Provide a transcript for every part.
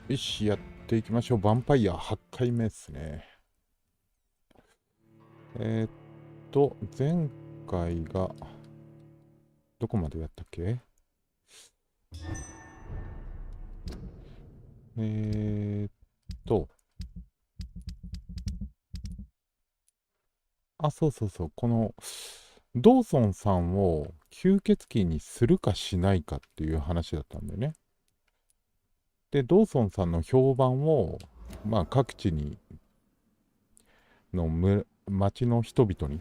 よし、やっていきましょう。ヴァンパイア8回目ですね。前回が、どこまでやったっけ？そうそうそう、この、ドーソンさんを吸血鬼にするかしないかっていう話だったんだよね。で、ドーソンさんの評判を、各地の町の人々に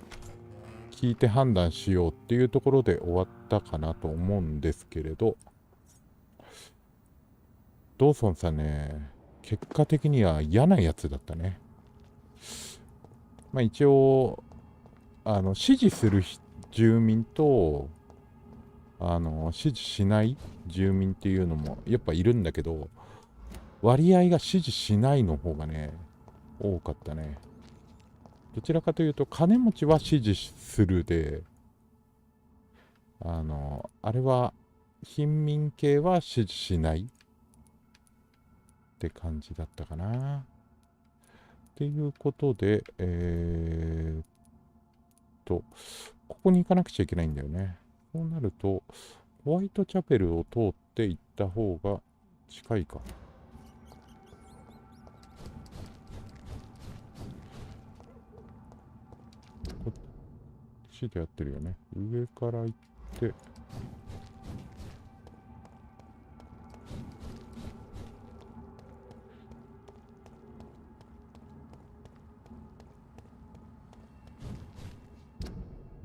聞いて判断しようっていうところで終わったかなと思うんですけれど、ドーソンさんね、結果的には嫌なやつだったね。一応、支持する住民と、支持しない住民っていうのもやっぱいるんだけど、割合が支持しないの方がね、多かったね。どちらかというと、金持ちは支持するで、あれは、貧民系は支持しないって感じだったかな。っていうことで、ここに行かなくちゃいけないんだよね。そうなると、ホワイトチャペルを通って行った方が近いか。こっちでやってるよね。上から行って、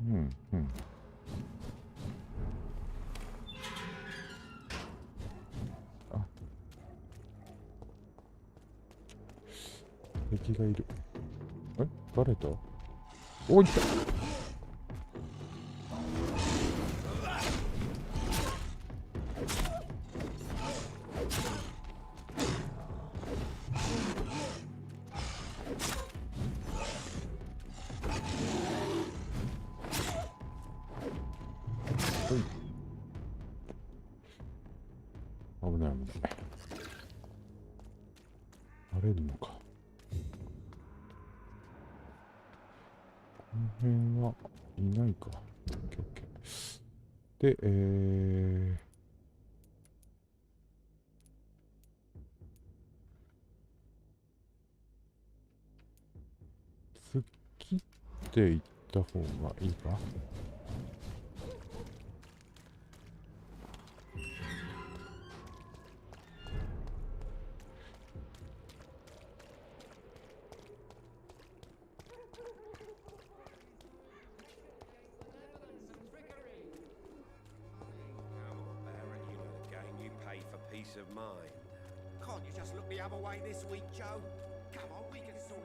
うんうん。あ、敵がいる。バレた？おい、来た。危ない危ない。バレるのか。この辺はいないか。オッケーオッケー。で、突っ切っていった方がいいか。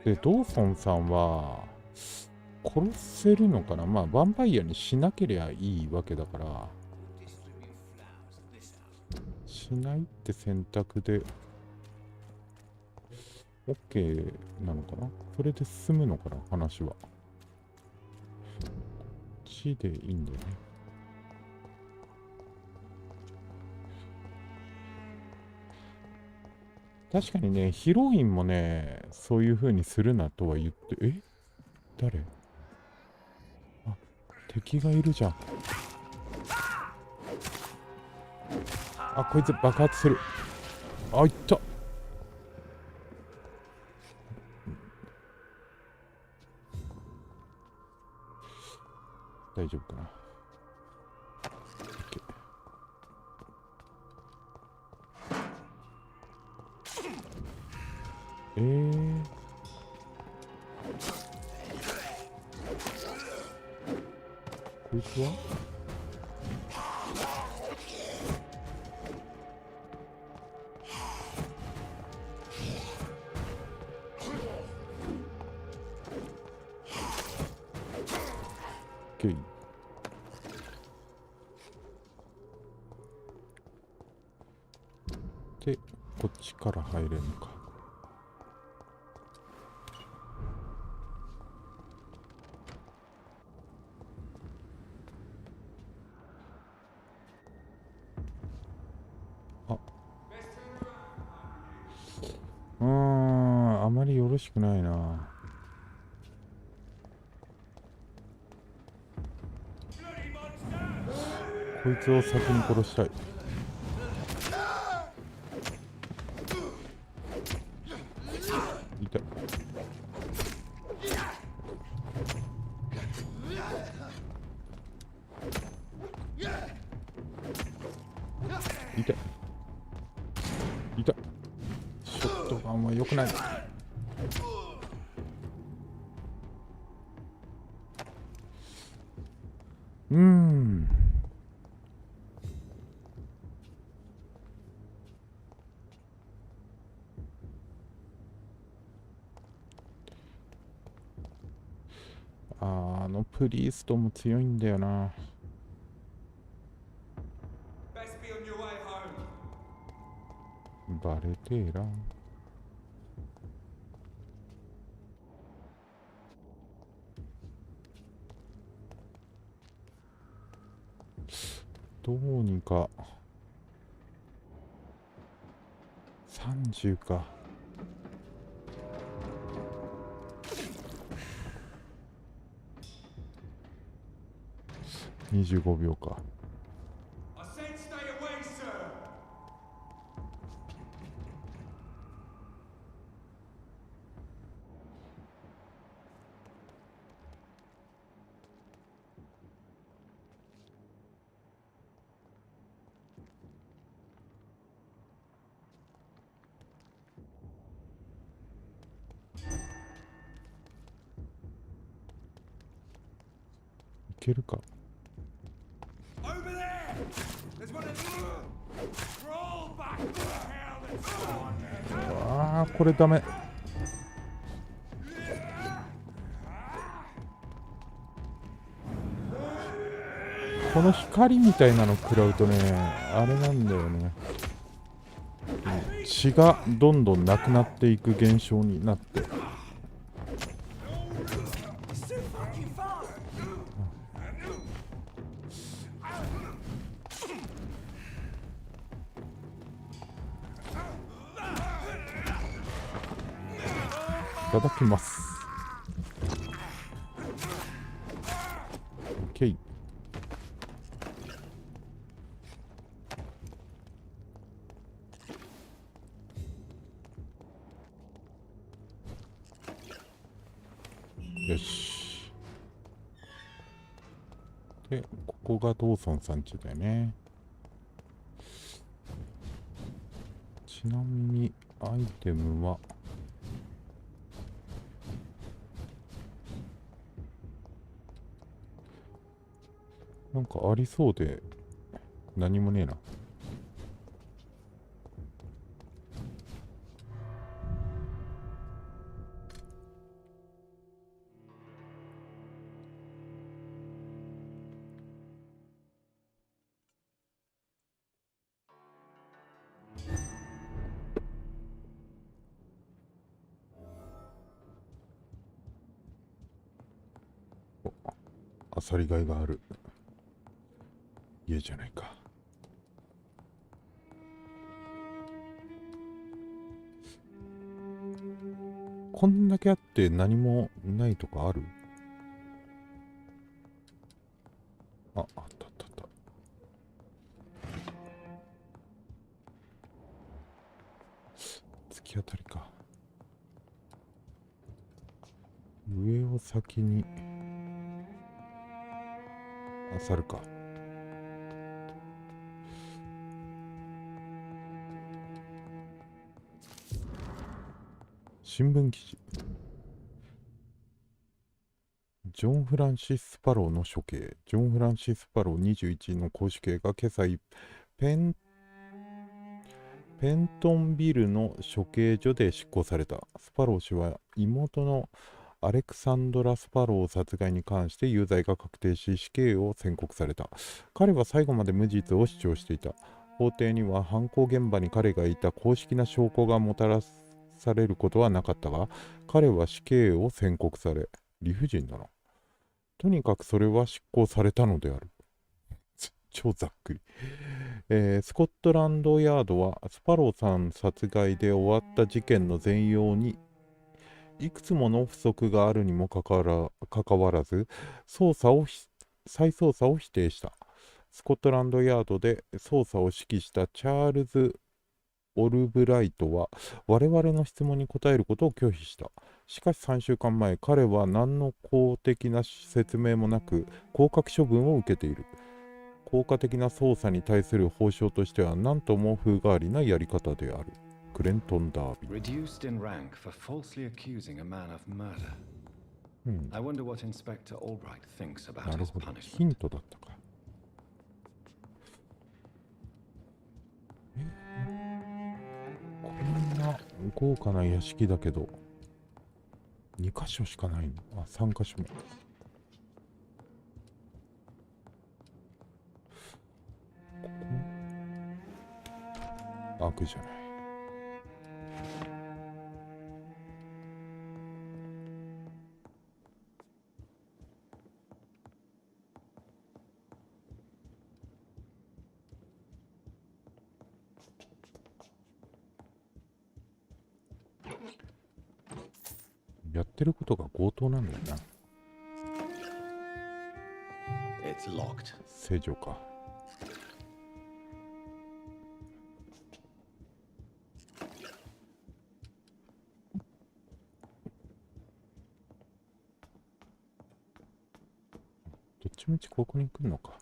で、ドーソンさんは殺せるのかな。ヴァンパイアにしなければいいわけだから、しないって選択で OK なのかな。それで済むのかな、話は。こっちでいいんだよね。確かにね、ヒロインもね、そういう風にするなとは言って、誰？敵がいるじゃん。こいつ爆発する。いった。大丈夫かな。こいつはで、こっちから入れるのか。苦しくないな。こいつを先に殺したい。痛い。痛い。痛い。ショットガンは良くない。あのプリーストも強いんだよな。バレテーラ。どうにか30か。25秒か。いけるか。ああ、これダメ。この光みたいなの食らうとね、あれなんだよね。血がどんどんなくなっていく現象になって。いただきます。OK。よし。で、ここがドーソンさん家だよね。ちなみにアイテムはなんかありそうで何もねえな。あさりがいがある家じゃないか。こんだけあって何もないとかある？あったあったあった。突き当たりか。上を先に漁るか。新聞記事。ジョン・フランシス・パローの処刑。ジョン・フランシス・パロー21の公主刑が今朝ペントンビルの処刑所で執行された。スパロー氏は妹のアレクサンドラ・スパロー殺害に関して有罪が確定し死刑を宣告された。彼は最後まで無実を主張していた。法廷には犯行現場に彼がいた公式な証拠がもたらされることはなかったが、彼は死刑を宣告され、理不尽だな。とにかくそれは執行されたのである。超ざっくり。スコットランドヤードはスパローさん殺害で終わった事件の全容にいくつもの不足があるにもかかわらず、再操作を否定した。スコットランドヤードで操作を指揮したチャールズ・オルブライトは我々の質問に答えることを拒否した。しかし3週間前、彼は何の公的な説明もなく降格処分を受けている。効果的な操作に対する報奨としては何とも風変わりなやり方である。クレントン・ダービー。Reduced in rank for falsely accusing a man of murder. I wonder what Inspector Albright thinks about なる his ほど。 punishment. ヒントだったか。こんな豪華な屋敷だけど2箇所しかないの。あ、3箇所目。ここ開くじゃない。やってることが強盗なんだよな。It's locked. 正常か。どっちみちここに来るのか。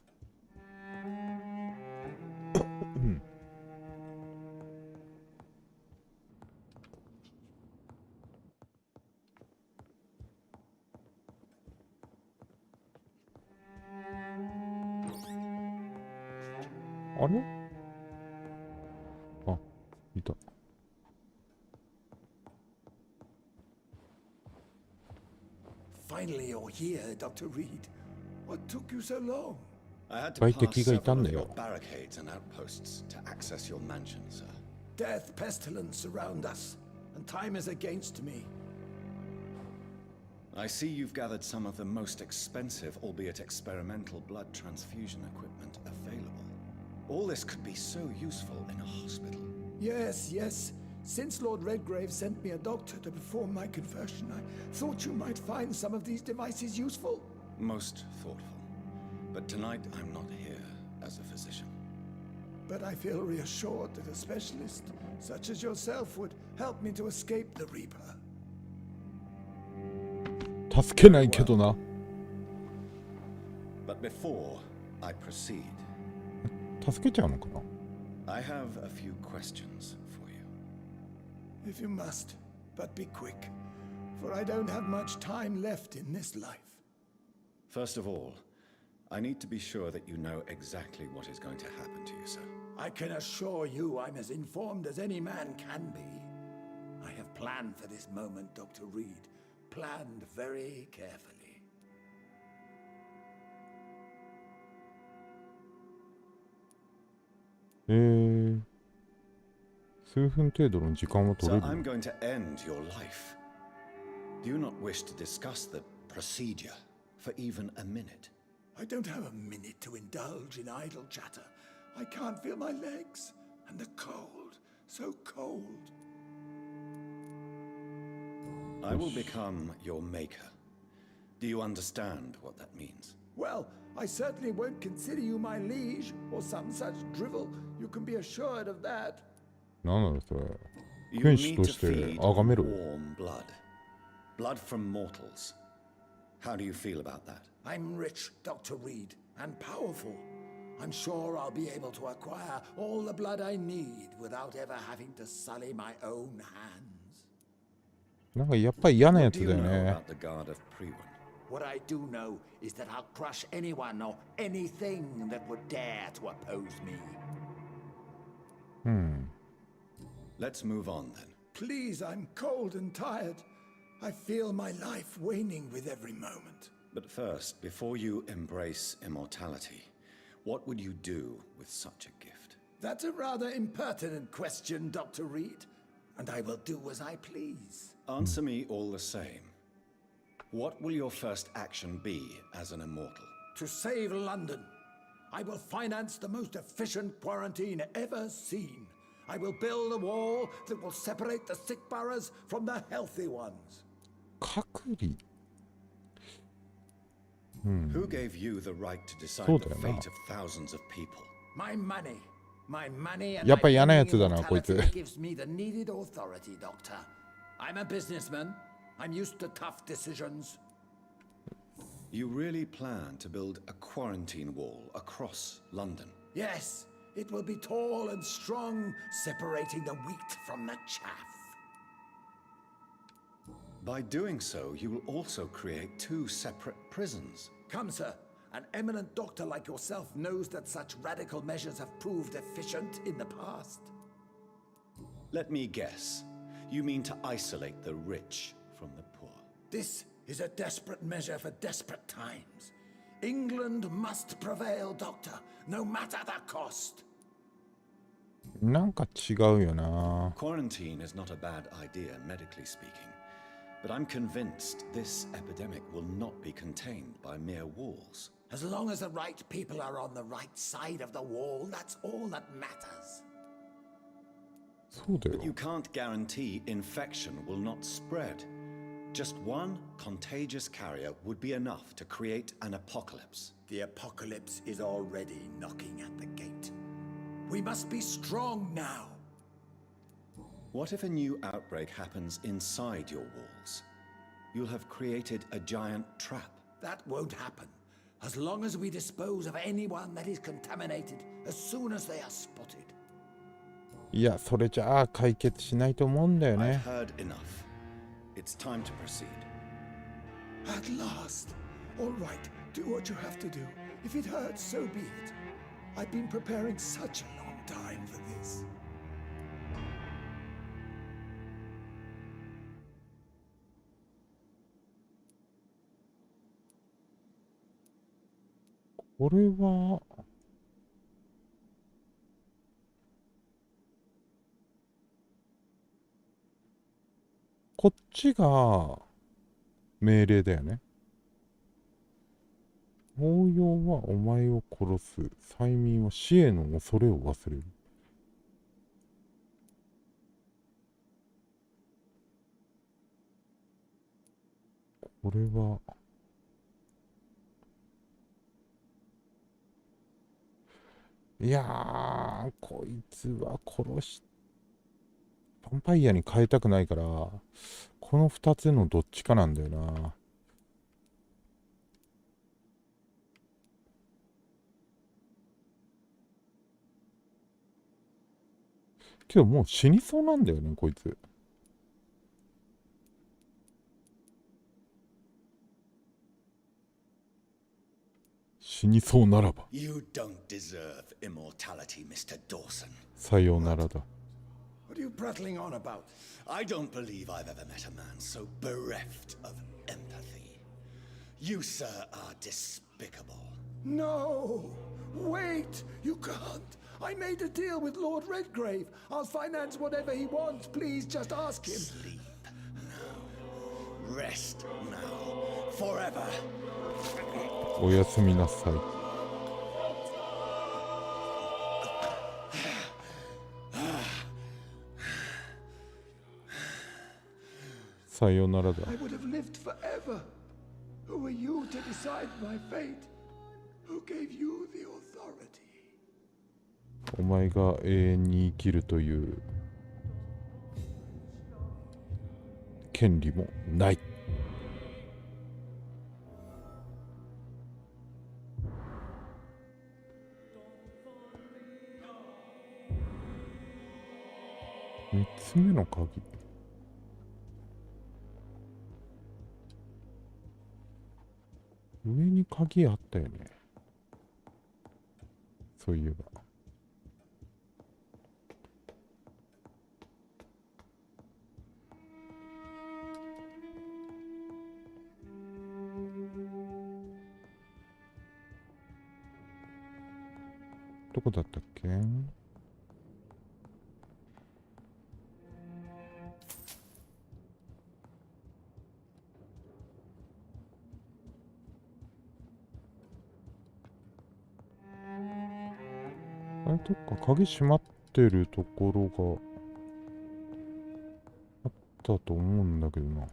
あれ？あ、いた。Finally, you're here, Dr. Reed. What took you so long? I had to 外 pass 敵がいたん several だ of your よ。 barricades and outposts to access your mansion, sir. Death, pestilence surround us, and time is against me. I see you've gathered some of the most expensive, albeit experimental, blood transfusion equipment available. All this could be so useful in a hospital. Yes, yes. Since Lord Redgrave sent me a doctor to perform my conversion, I thought you might find some of these devices useful. Most thoughtful. But tonight I'm not here as a physician. But I feel reassured that a specialist such as yourself would help me to escape the Reaper. 助けないけどな。 But before I proceed, 助けちゃうのかな。 I have a few questions for you. If you must, but be quick, for I don't have much time left in this life. First of all, I need to be sure that you know exactly what is going to happen to you, sir. I can assure you I'm as informed as any man can be. I have planned for this moment, Dr. Reed. Planned very carefully. 数分程度の時間を取 So れる。 I'm going to end your life. Do you not wish to discuss the procedure for even a minute? I don't have a minute to indulge in idle chatter. I can't feel my legs. And the cold. So cold. I will become your maker. Do you understand what that means? Well, I certainly won't consider you my liege or some such drivel. You can be assured of that. なんなのそれ。 You 君主 need と to して feed 崇めろ。 warm blood. Blood from mortals. How do you feel about that? I'm rich, Dr. Reed, and powerful. I'm sure I'll be able to acquire all the blood I need without ever having to sully my own hands. なんかやっぱり嫌なや What つ do だ you よ know ね。 about the Guard of Prewin? What I do know is that I'll crush anyone or anything that would dare to oppose me. Let's move on then. Please, I'm cold and tired. I feel my life waning with every moment. But first, before you embrace immortality, what would you do with such a gift? That's a rather impertinent question, Dr. Reed, and I will do as I please. Answer me all the same. What will your first action be as an immortal? To save London, I will finance the most efficient quarantine ever seen. I will build a wall that will separate the sick boroughs from the healthy ones. 隔離。Who gave you the right to decide the fate of thousands of people? My money. My money and やっぱ my 嫌なやつだな、こい immortality つ。 gives me the needed authority, Doctor. I'm a businessman. I'm used to tough decisions. You really plan to build a quarantine wall across London? Yes, it will be tall and strong, separating the wheat from the chaff. By doing so, you will also create two separate prisons. Come, sir. An eminent doctor like yourself knows that such radical measures have proved efficient in the past. Let me guess. You mean to isolate the rich from the poor? This is a desperate measure for desperate times. England must prevail, Doctor, no matter the cost. なんか違うよな。 Quarantine is not a bad idea, medically speaking. But I'm convinced this epidemic will not be contained by mere walls. As long as the right people are on the right side of the wall, that's all that matters. そうだよ But。you can't guarantee infection will not spread. Just one contagious carrier would be enough to create an apocalypse. The apocalypse is already knocking at the gate. We must be strong now. What if a new outbreak happens inside your walls? You'll have created a giant trap. That won't happen. As long as we dispose of anyone that is contaminated as soon as they are spotted. いや、それじゃあ解決しないと思うんだよ I've ね。 heard enough. It's time to proceed. At last. All right, do what you have to do. If it hurts, so be it. I've been preparing such a long time for this. これは、こっちが命令だよね。法要はお前を殺す。催眠は死への恐れを忘れる。これは、いやー、こいつは殺し、ヴァンパイアに変えたくないから、この2つのどっちかなんだよな。けどもう死にそうなんだよね、こいつ。死にそうならば。You don't deserve immortality, Mr. Dawson. さようならだ。What are you prattling on about? I don't believe I've ever met a man so bereft of empathy. You, sir, are despicable. No! Wait! You can't! I made a deal with Lord Redgrave. I'll finance whatever he wants. Please just ask him. Sleep now. Rest now. Forever. おやすみなさい。さようならだ。 I would have lived forever. Who are you to decide my fate? Who gave you the authority? お前が永遠に生きるという権利もない。3つ目の鍵。上に鍵あったよね。そういえば。どこだったっけ？あれ、どっか鍵閉まってるところがあったと思うんだけどな。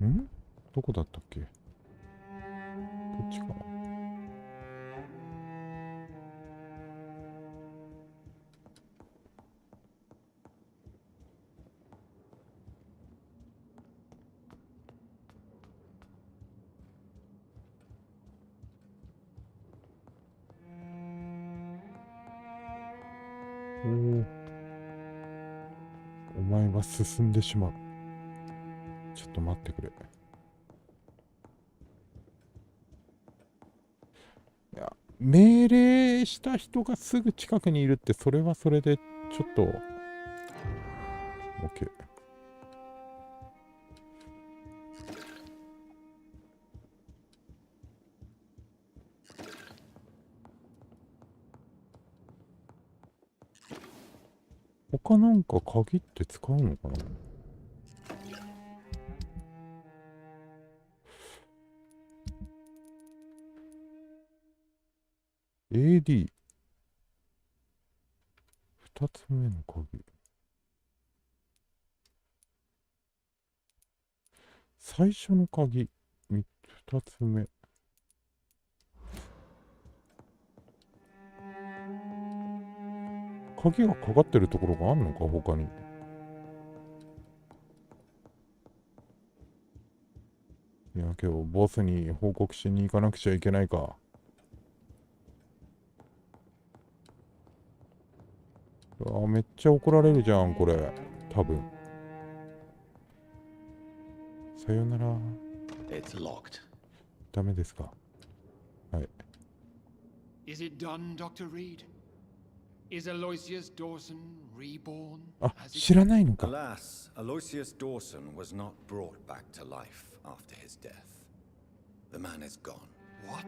ん？どこだったっけ？こっちかな。おお。お前は進んでしまう。ちょっと待ってくれ。いや、命令した人がすぐ近くにいるって、それはそれでちょっと OK。他なんか鍵って使うのかな。AD 二つ目の鍵。最初の鍵二つ目。鍵がかかってるところがあんのか他に。いや、今日ボスに報告しに行かなくちゃいけないか。あ、めっちゃ怒られるじゃんこれ。多分。さよなら。ダメですか。はい。Is it done, Dr. Reed? Is Aloysius Dawson reborn? あ、知らないのか。Alas, Aloysius Dawson was not brought back to life after his death. The man is gone. What?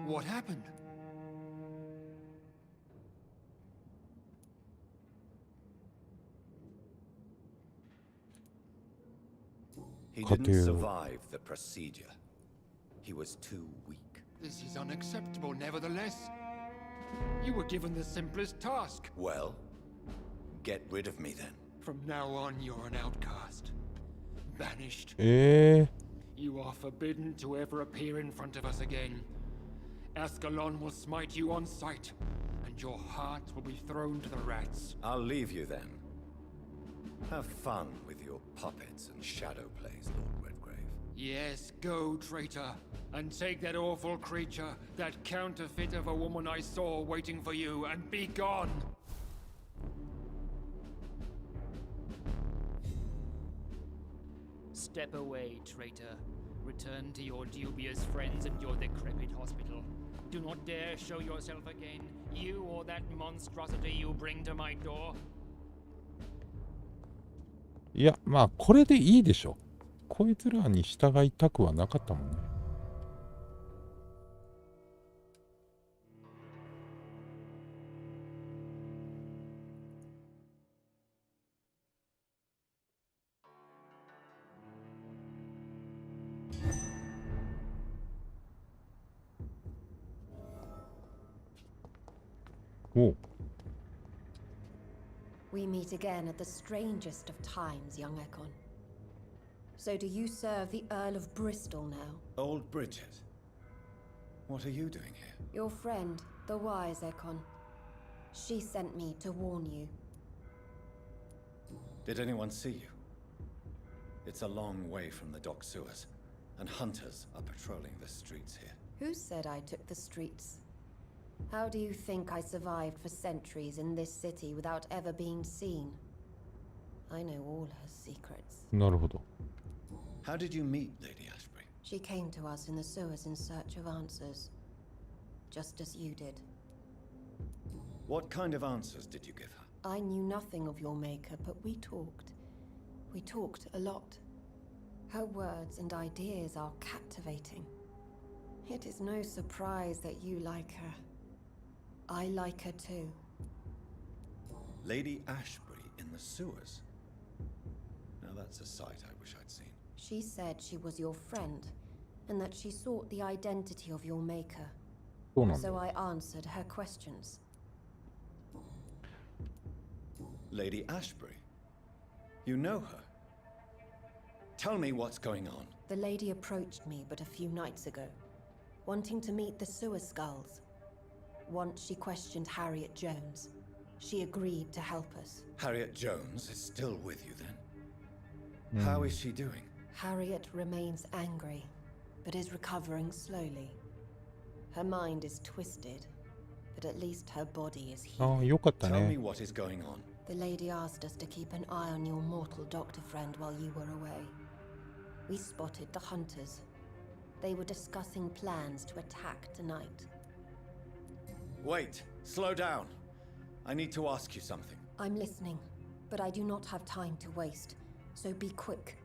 What happened? He didn't survive the procedure. He was too weak. This is unacceptable, nevertheless. You were given the simplest task. Well, get rid of me then. From now on, you're an outcast. Banished. You are forbidden to ever appear in front of us again. Ascalon will smite you on sight, and your heart will be thrown to the rats. I'll leave you then. Have fun with your puppets and shadow plays, Lord Redgrave. Yes, go, traitor, and take that awful creature, that counterfeit of a woman I saw waiting for you, and be gone! Step away, traitor. Return to your dubious friends and your decrepit hospital. Do not dare show yourself again, you or that monstrosity you bring to my door. いや、まあこれでいいでしょ。こいつらに従いたくはなかったもんね。おう。We meet again at the strangest of times, young Ekon. So do you serve the Earl of Bristol now? Old Bridget. What are you doing here? Your friend, the wise Ekon. She sent me to warn you. Did anyone see you? It's a long way from the dock sewers, and hunters are patrolling the streets here. Who said I took the streets? How do you think I survived for centuries in this city without ever being seen? I know all her secrets. なるほど。How did you meet Lady Ashbury? She came to us in the sewers in search of answers. Just as you did. What kind of answers did you give her? I knew nothing of your maker, but we talked. We talked a lot. Her words and ideas are captivating. It is no surprise that you like her. I like her too. Lady Ashbury in the sewers? Now that's a sight I wish I'd seen. She said she was your friend, and that she sought the identity of your maker. そうなんだ。 So I answered her questions. Lady Ashbury? You know her? Tell me what's going on. The lady approached me but a few nights ago, wanting to meet the sewer skulls. Once she questioned Harriet Jones. She agreed to help us. Harriet Jones is still with you then? How is she doing? Harriet remains angry, but is recovering slowly. Her mind is twisted, but at least her body is ああ、 healed. よかったね。 Tell me what is going on. The lady asked us to keep an eye on your mortal doctor friend while you were away. We spotted the hunters. They were discussing plans to attack tonight. Wait, slow down. I need to ask you something. I'm listening, but I do not have time to waste, so be quick.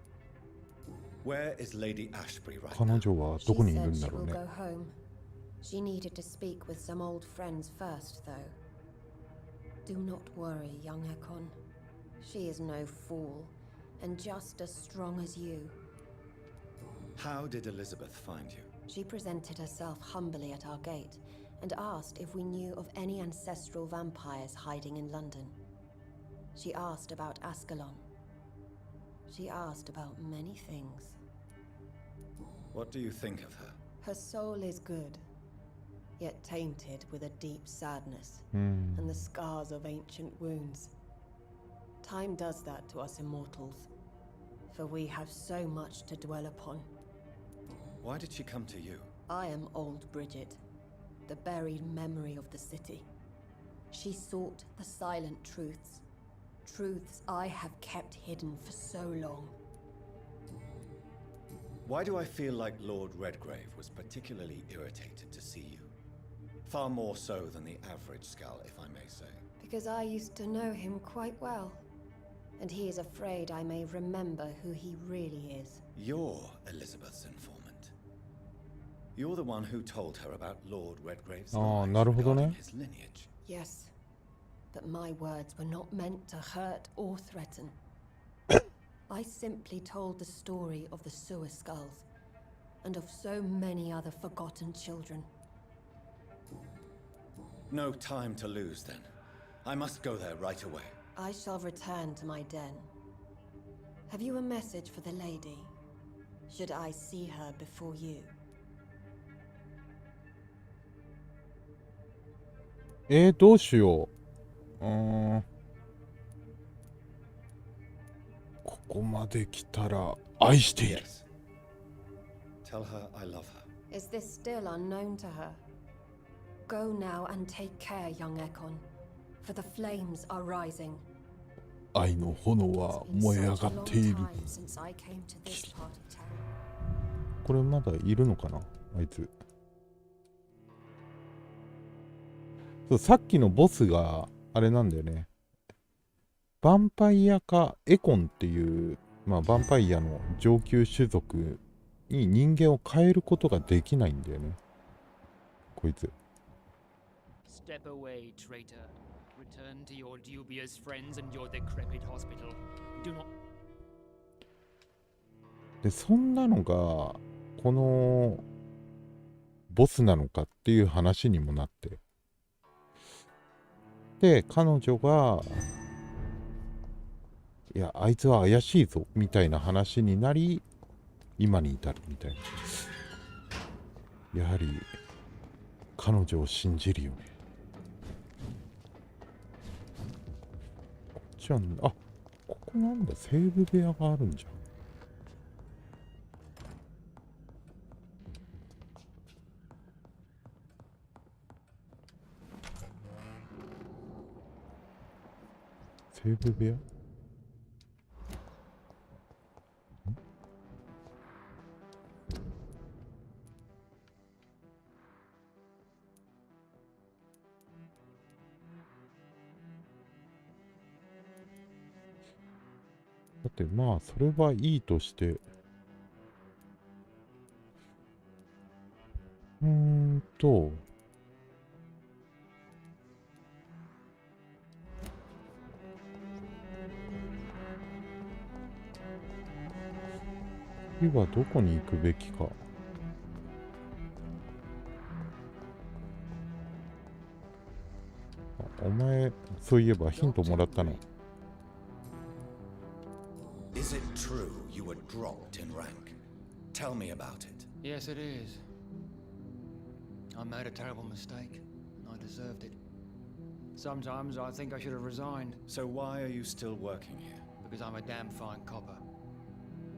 Where is Lady Ashbury right 彼 now? 女は She どこにいる said ん she だろう will ね。 go home. She needed to speak with some old friends first, though. Do not worry, young Ekon. She is no fool, and just as strong as you. How did Elizabeth find you? She presented herself humbly at our gate and asked if we knew of any ancestral vampires hiding in London. She asked about Ascalon. She asked about many things. What do you think of her? Her soul is good, yet tainted with a deep sadness うん。 and the scars of ancient wounds. Time does that to us immortals, for we have so much to dwell upon. Why did she come to you? I am old Bridget, the buried memory of the city. She sought the silent truths, truths I have kept hidden for so long. Why do I feel like Lord Redgrave was particularly irritated to see you? Far more so than the average Skull, if I may say. Because I used to know him quite well, and he is afraid I may remember who he really is. You're Elizabeth's informant. You're the one who told her about Lord Redgrave's lies なるほどね。 regarding his lineage. Yes, but my words were not meant to hurt or threaten. I simply told the story of the sewer skulls, and of so many other forgotten children. No time to lose then. I must go there right away. I shall return to my den. Have you a message for the lady? Should I see her before you? どうしよう。ここまで来たら愛している。 Yes. Tell her I love her. Is this still unknown to her? Go now and take care, young Ekon, for the flames are rising. 愛の炎は It's been 燃え上 such が a っている。 long time since I came to this part of town. これまだいるのかな、あいつ。そう、さっきのボスがあれなんだよね。ヴァンパイアかエコンっていう、まあ、ヴァンパイアの上級種族に人間を変えることができないんだよね。こいつ。Step away, traitor. Return to your dubious friends and your decrepit hospital. Do not. で、そんなのが、このボスなのかっていう話にもなって。で、彼女が、いや、あいつは怪しいぞ、みたいな話になり、今に至るみたいな。やはり、彼女を信じるよね。こっちは、あ、ここなんだ、セーブ部屋があるんじゃん。セーブ部屋？だってまあそれはいいとして次はどこに行くべきか。お前、そういえばヒントもらったの。Is it true you were were dropped in rank. Tell me about it. Yes, it is. I made a terrible mistake. I deserved it. Sometimes I think I should have resigned. So why are you still working here? Because I'm a damn fine copper.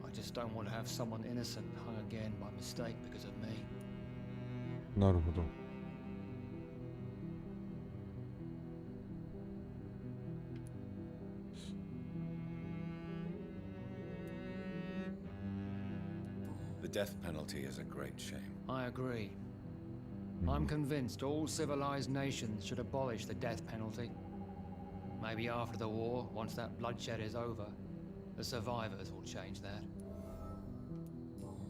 I just don't want to have someone innocent hung again by mistake because of me. なるほど。The death penalty is a great shame. I agree. I'm convinced all civilized nations should abolish the death penalty. Maybe after the war, once that bloodshed is over, the survivors will change that.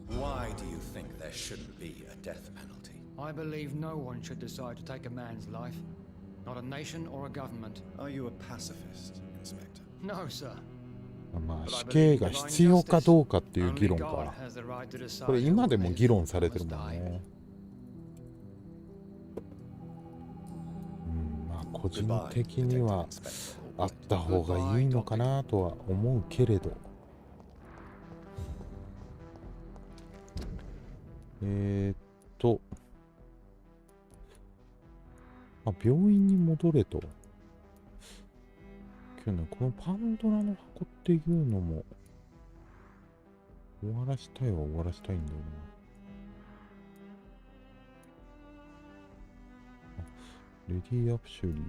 Why do you think there shouldn't be a death penalty? I believe no one should decide to take a man's life. Not a nation or a government. Are you a pacifist, Inspector? No, sir. まあ死刑が必要かどうかっていう議論か。これ今でも議論されてるもんね。まあ個人的にはあった方がいいのかなとは思うけれど。病院に戻れと。けどね、このパンドラの箱っていうのも終わらしたいは終わらしたいんだよな。レディー・アプシュリー。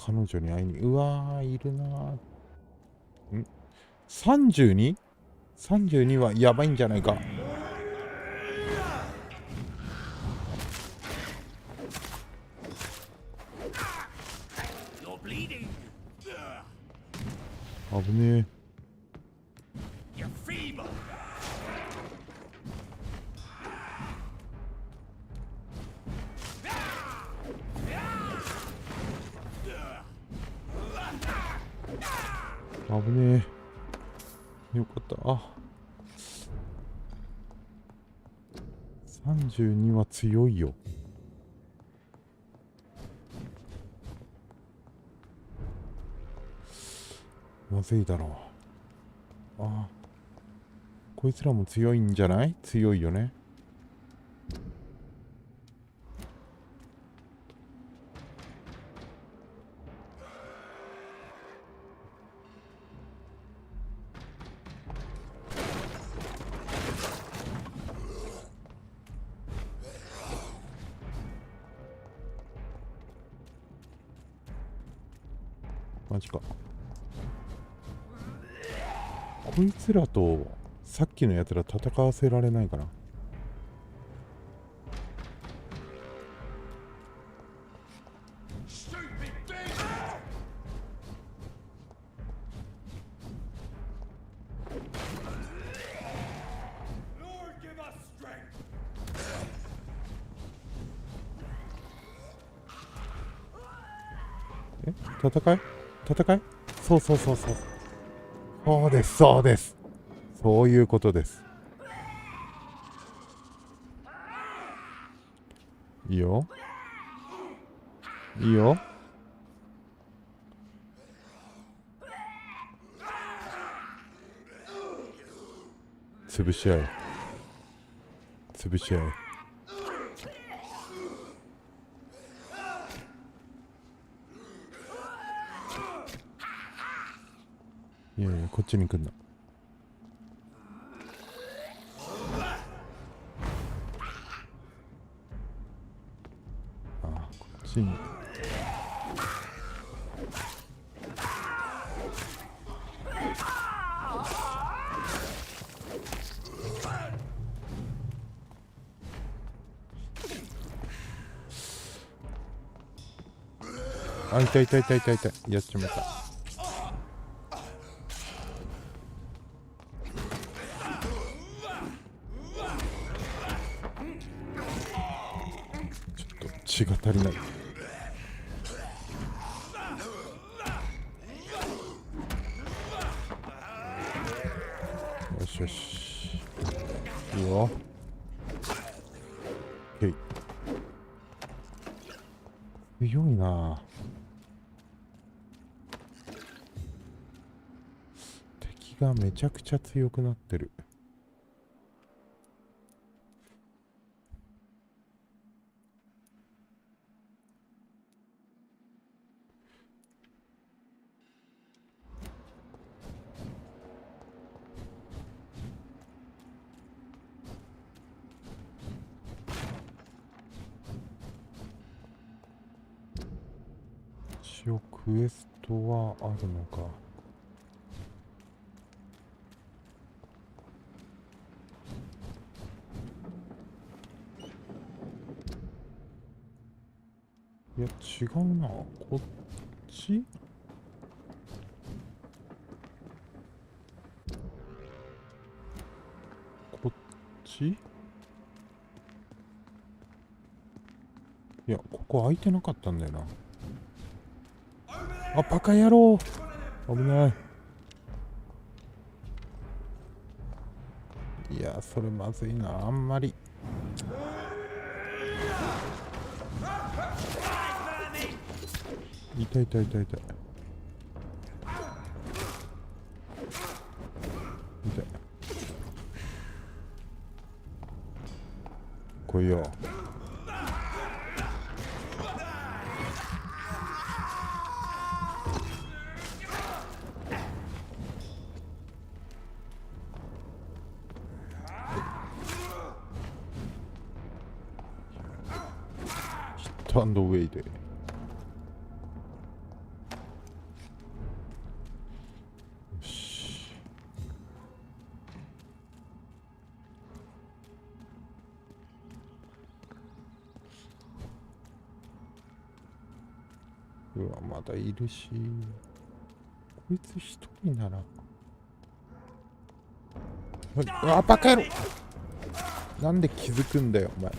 彼女に会いに、うわー、いるなー。32?32 はやばいんじゃないか。危ねえ。危ねえ。よかった。あ、32は強いよ。まずいだろう。あ、こいつらも強いんじゃない？強いよね。マジか。こいつらとさっきのやつら戦わせられないかな。戦いそうそうそうそう。そうです、そうです。そういうことです。いいよ。いいよ。潰し合え。潰し合え。いやいや、こっちに来んな。あ、こっちに。あ、痛い痛い痛い痛い痛い。やっちまった。血が足りない。よしよし、いいよ。へい、強いな。敵がめちゃくちゃ強くなってる。一応クエストはあるのか。いや違うな。こっち、こっち、いやここ空いてなかったんだよな。あ、バカ野郎、危ない。いやそれまずいな、あんまり。痛い痛い痛い痛い痛い。来いよ。ヒットアンドウェイで。うわ、まだいるし、こいつ一人なら。うわ、バカ野郎、なんで気づくんだよお前。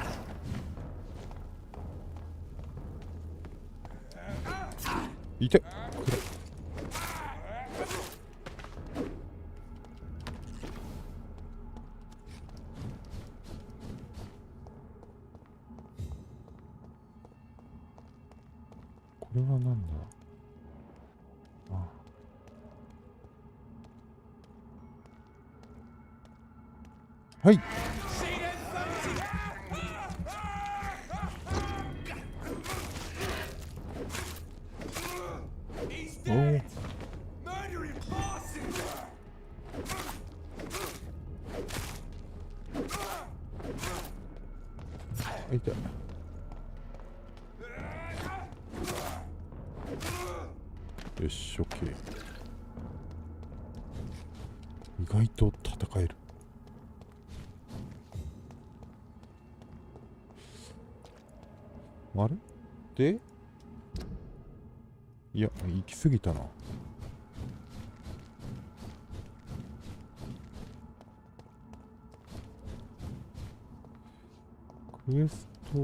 痛い、くれ。これはなんだ。あ、はい。おお。痛い。よし、オッケー。意外と戦える。あれで、いや、行き過ぎたな。クエスト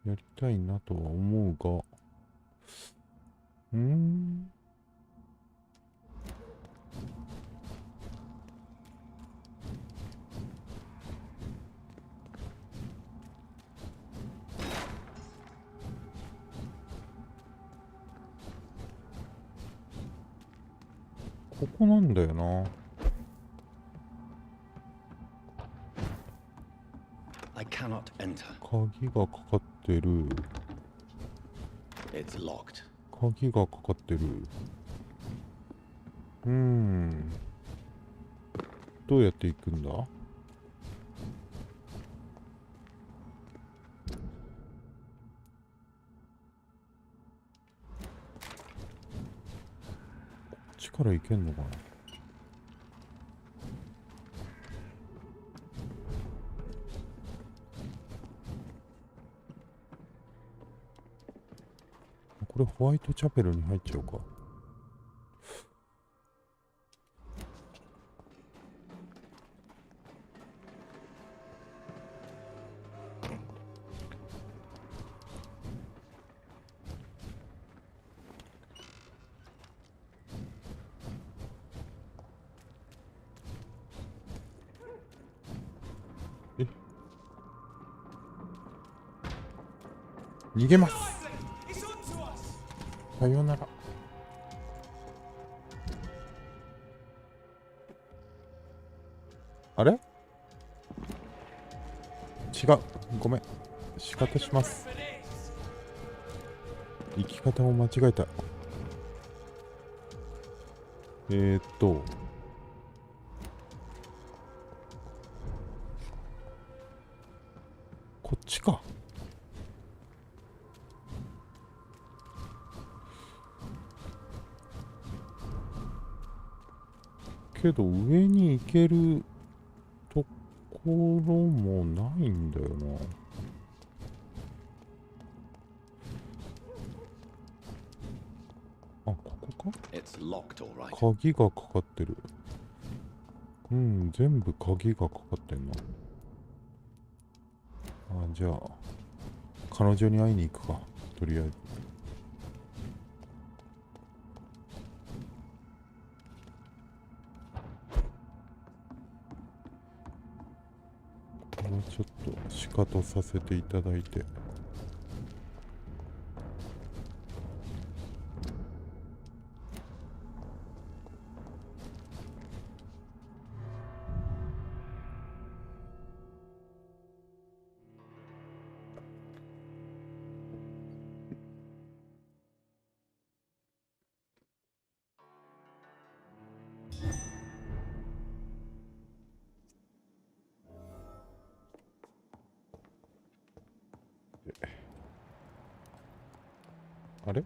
やりたいなとは思うが、ここなんだよな。I cannot enter. 鍵がかかってる。It's locked. 鍵がかかってる。どうやって行くんだ？こっちから行けんのかな？これホワイトチャペルに入っちゃうか。逃げます。さようなら。あれ？違う。ごめん。仕方します。生き方を間違えた。こっちか。けど上に行けるところもないんだよな。あ、ここか？鍵がかかってる。うん、全部鍵がかかってんな。あ、じゃあ彼女に会いに行くか、とりあえず。もうちょっとシカトさせていただいて。あれ？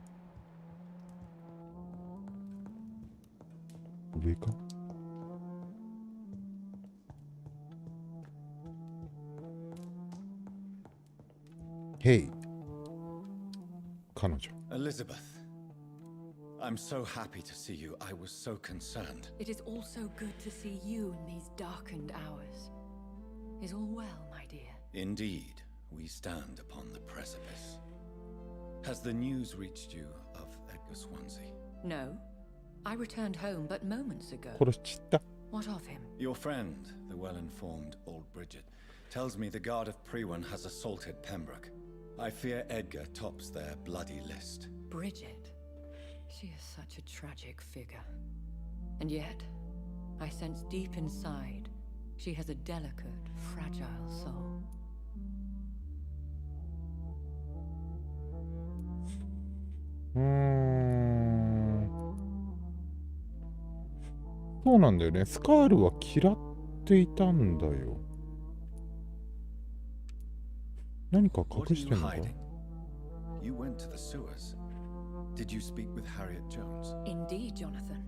上か？ヘイ、彼女。Elizabeth, I'm so happy to see you. I was so concerned. It is also good to see you in these darkened hours. Is all well, my dear? Indeed, we stand upon the precipice. Has the news reached you of Edgar Swansea? No. I returned home but moments ago. 殺しちった。 What of him? Your friend, the well-informed old Bridget, tells me the Guard of Priwen has assaulted Pembroke. I fear Edgar tops their bloody list. Bridget. She is such a tragic figure. And yet, I sense deep inside, she has a delicate, fragile soul. そうなんだよね。スカールは嫌っていたんだよ。何か隠してんのか？ You went to the sewers. Did you speak with Harriet Jones? Indeed, Jonathan.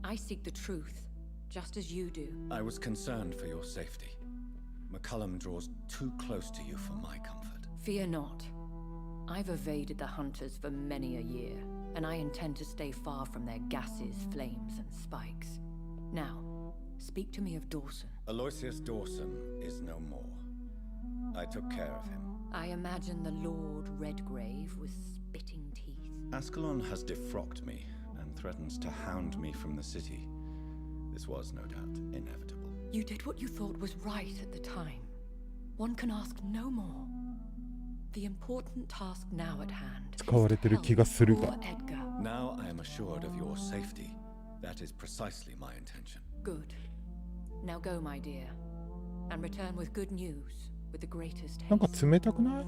I seek the truth, just as you do. I was concerned for your safety. McCullum draws too close to you for my comfort. Fear not. I've evaded the hunters for many a year, and I intend to stay far from their gases, flames, and spikes. Now, speak to me of Dawson. Aloysius Dawson is no more. I took care of him. I imagine the Lord Redgrave with spitting teeth. Ascalon has defrocked me and threatens to hound me from the city. This was no doubt inevitable. You did what you thought was right at the time. One can ask no more. The important task now at hand is to help poor Edgar. Now I am assured of your safety. That is precisely my intention. Good. Now go, my dear, and return with good news, with the greatest haste. なんか冷たくない？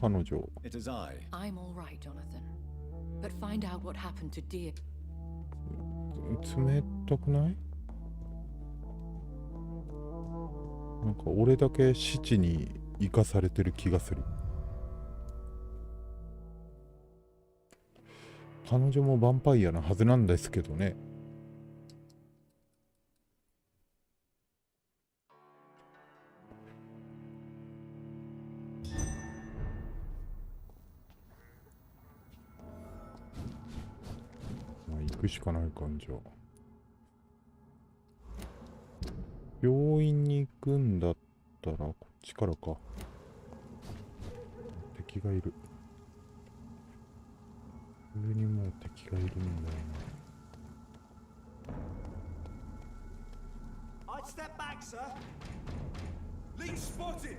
彼女。 It is I. I'm all right, Jonathan. But find out what happened to dear. 冷たくない？なんか俺だけ死地に生かされてる気がする。彼女もヴァンパイアなはずなんですけどね。まあ行くしかない感じは。病院に行くんだったらこっちからか。敵がいる。上にもう敵がいるんだよな。I'd step back, sir. Lead spotted.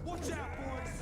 Watch out, boys.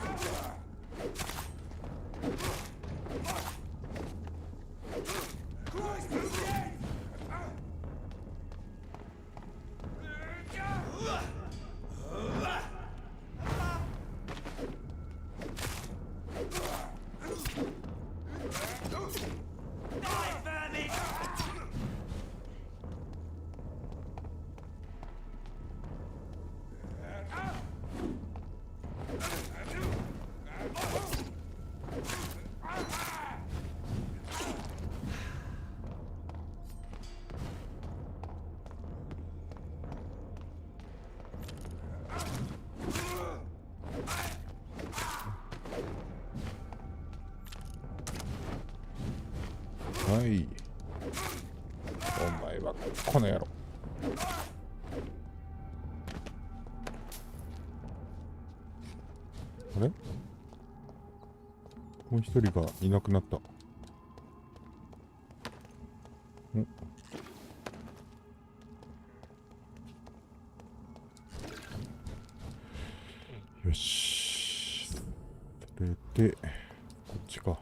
はい、お前はこの野郎。あれ、もう一人がいなくなった。よし、それでこっちか。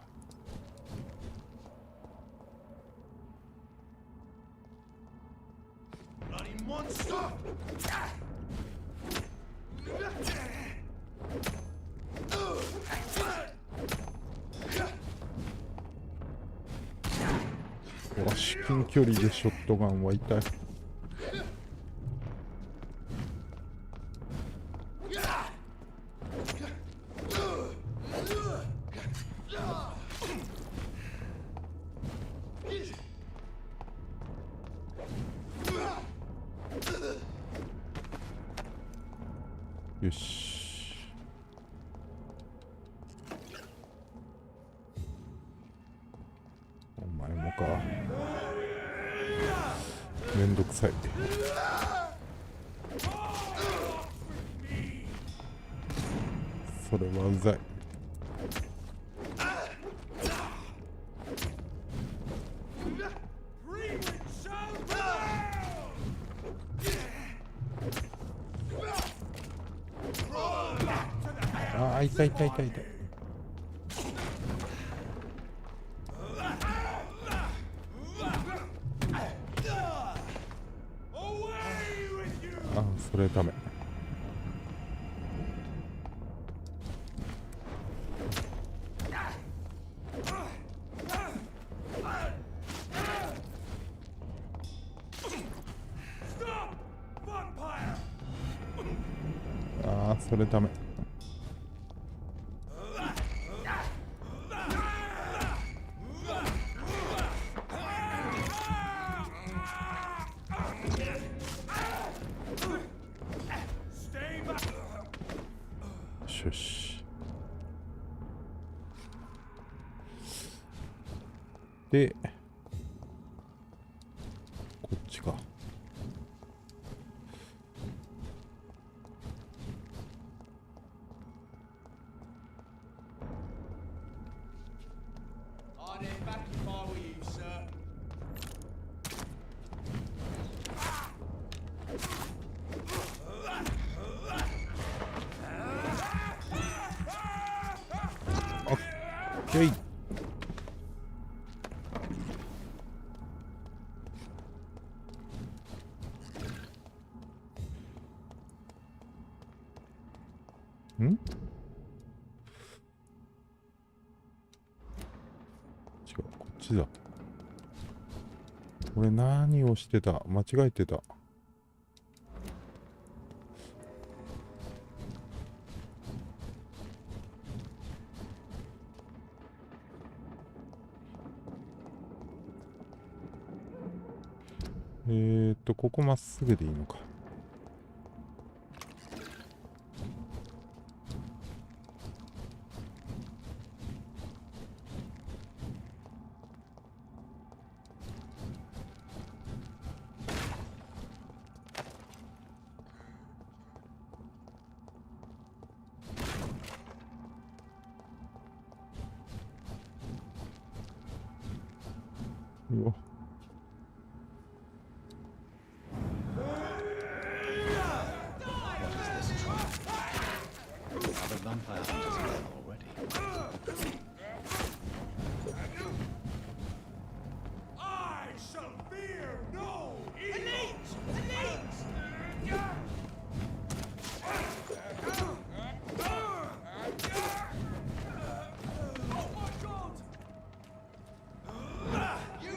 至近距離でショットガンは痛い。よし、お前もか。めんどくさい。それはうざい。ああ、痛い痛い痛い痛い。あ、それダメ。あ、それダメ。よし。で、こっちか。オッケー。ん？違う、こっちだ。俺何をしてた？間違えてた。ここまっすぐでいいのか。うわ。Vampire hunters are there already. I shall fear no evil. Elite! Oh my God! You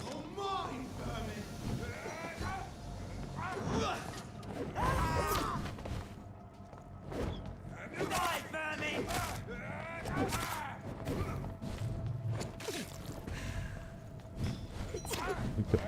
oh mine, vermin! Die, vermin! よ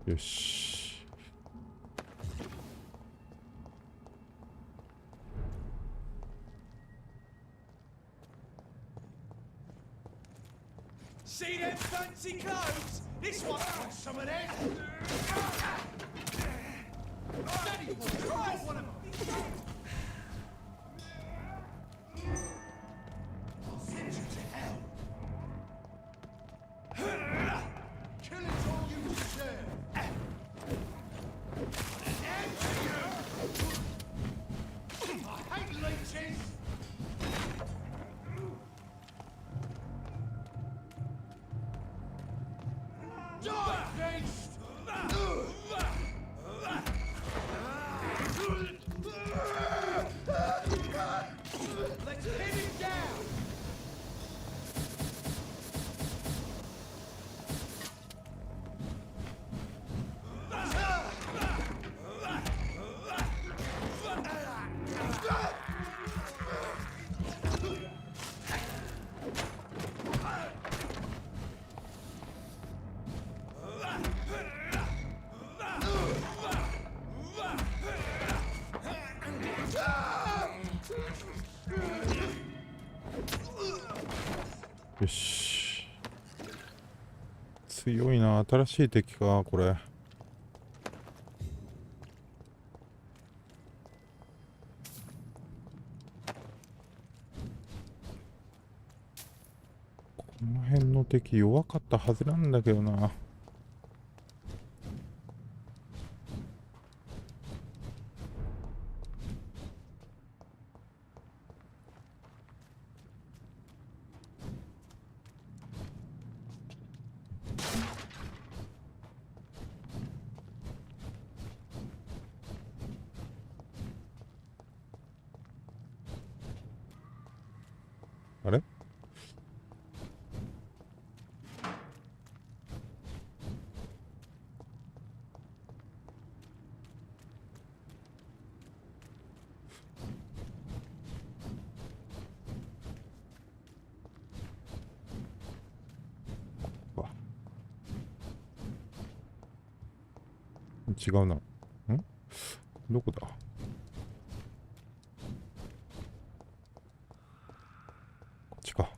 よし。See them fancy clothes? This one wants some of them. Daddy, try one of them. I'll send you to hell. Kill it all you deserve. I hate leeches. Die, beast! Let's pin him down!よし。強いな。新しい敵かこれ。この辺の敵弱かったはずなんだけどな。あれ？違うな。ん？どこだ？こっちか。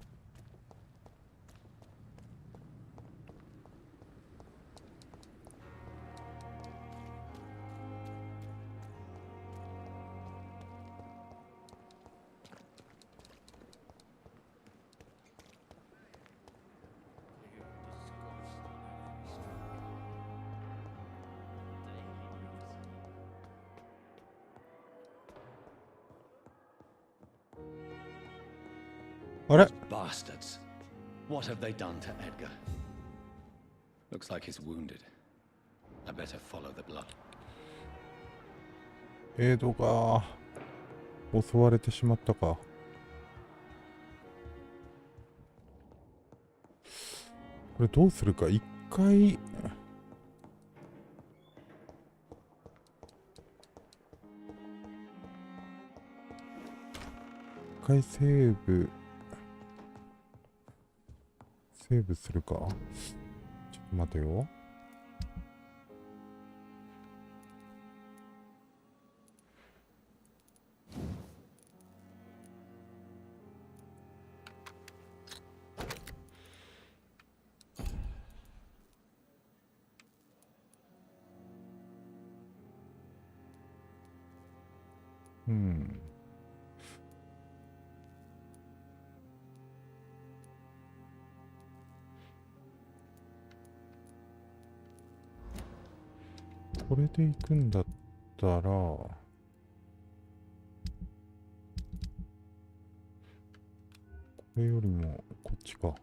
あれ？ Bastards. What have they done to Edgar? Looks like he's wounded. I better follow the blood. エイドが襲われてしまったか。これどうするか。一回セーブするか。ちょっと待てよ。これで行くんだったら、これよりもこっちか。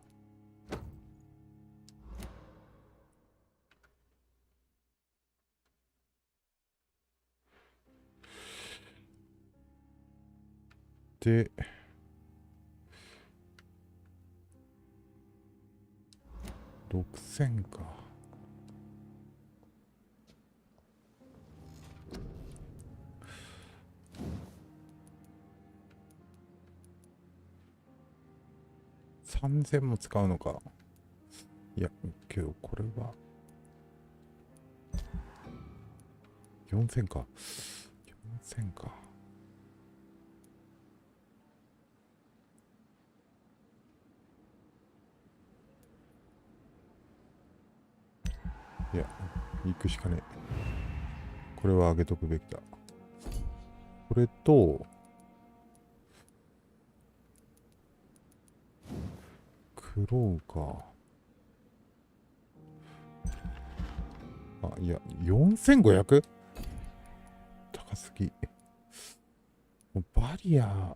で、6000か。3000も使うのか。いや、けどこれは4000か。4000か。いや、行くしかねえ。これは上げとくべきだ。これと、クローか。あ、いや、4500？ 高すぎ。もうバリア、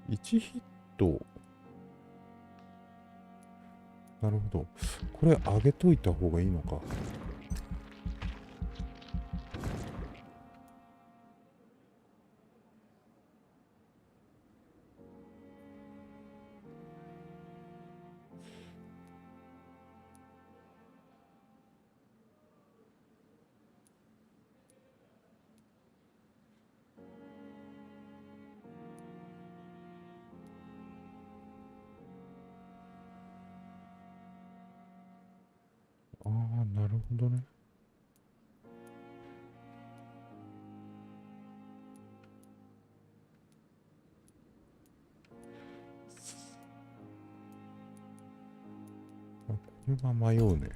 1ヒット。なるほど。これ上げといた方がいいのか。ああ、なるほどね。これは迷うね。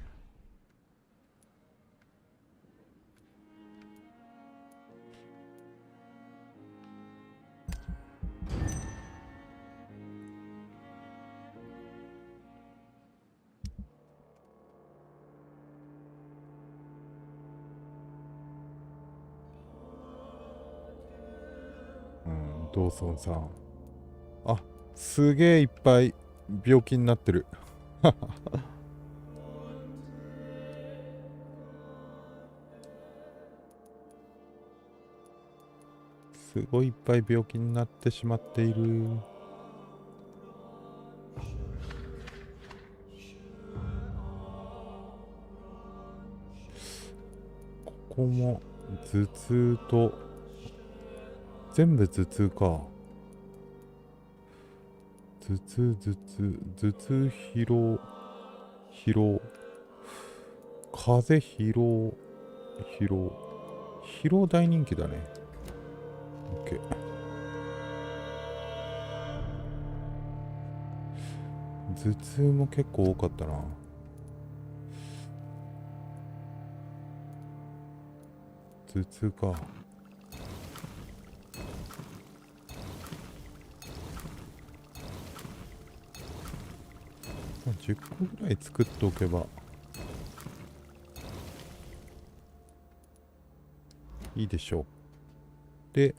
ドーソンさん。あ、すげえいっぱい病気になってる。すごいいっぱい病気になってしまっている。ここも頭痛と、全部頭痛か。頭痛、疲労、風邪、疲労大人気だね。OK。頭痛も結構多かったな。頭痛か。10個ぐらい作っておけばいいでしょう。で、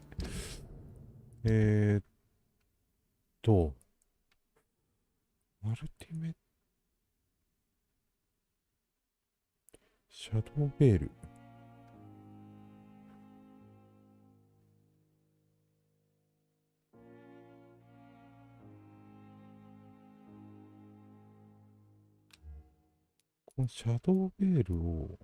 マルティメ、シャドウベール。このシャドウベールを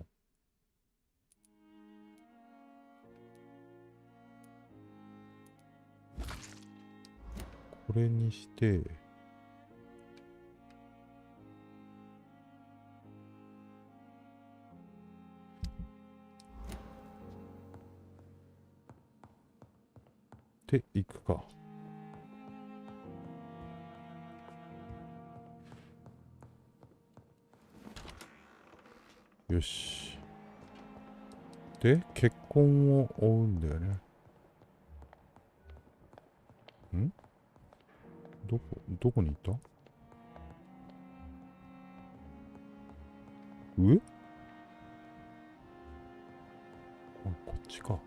これにしてでいくか。よし。で、結婚を追うんだよね。どこにいた？上？あ、こっちか。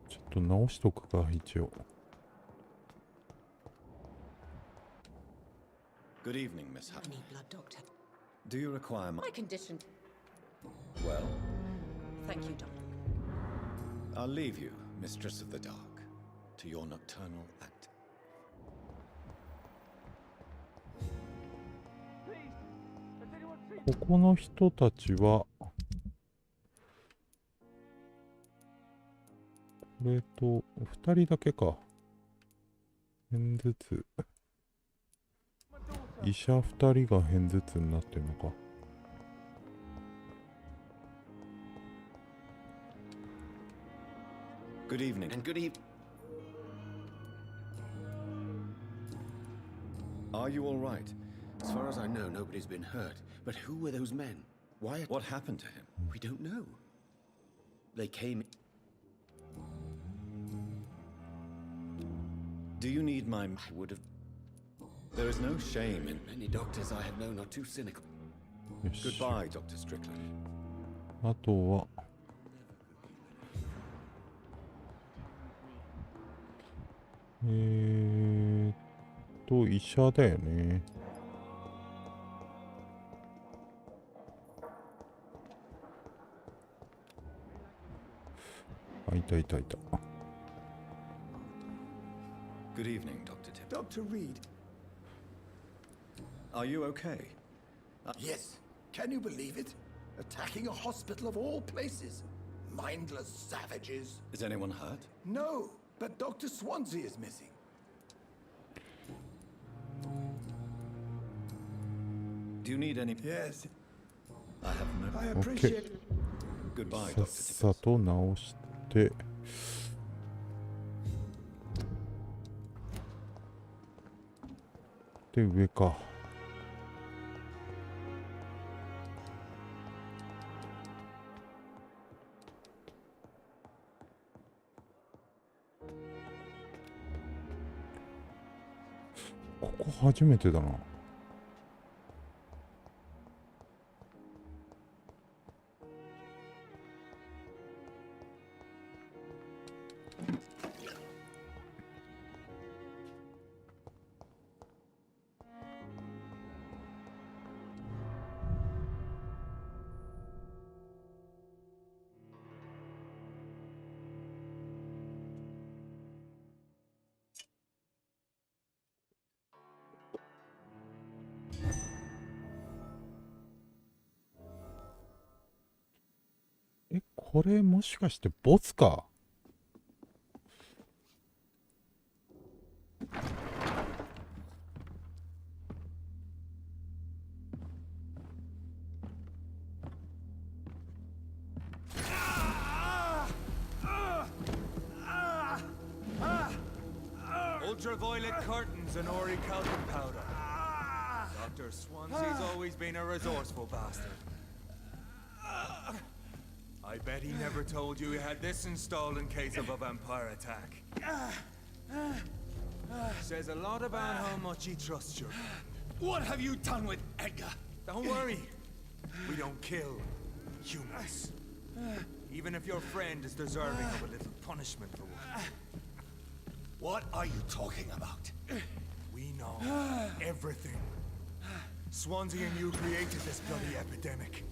ちょっと直しとくか、一応。Good evening, Miss Hutt. I need blood, Doctor. Do you require my... My condition. Well, Thank you, Doctor. I'll leave you, Mistress of the Dark, to your nocturnal act. ここの人たちは、これと2人だけか。片頭痛。医者2人が片頭痛になってるのか。Good evening. And good evening. Are you all right? As far as I know, nobody's been hurt. But who were those men? Why? What happened to him? We don't know. They came. Do you need my... I would have. There is no shame in... Many doctors I have known are too cynical. よし。 Goodbye, Dr. Strickland. あとは、医者だよね。あ、いたいたいた。Good evening, Dr. Tip. Dr. Reed. Are you okay? Yes. Can you believe it? Attacking a hospital of all places. Mindless savages. Is anyone hurt? No, but Dr. Swansea is missing. Do you need any... Yes, I have no... I appreciate it. Goodbye, さっ Dr. さ Tippett. と直して。で、上か。ここ初めてだな。これもしかしてボツか。Ultraviolet curtains and orichalcum powder. Dr. Swansea's always been a resourceful bastard. I bet he never told you he had this installed in case of a vampire attack. Says a lot about how much he trusts your friend. What have you done with Edgar? Don't worry. We don't kill humans. Even if your friend is deserving of a little punishment for one. What are you talking about? We know everything. Swansea and you created this bloody epidemic.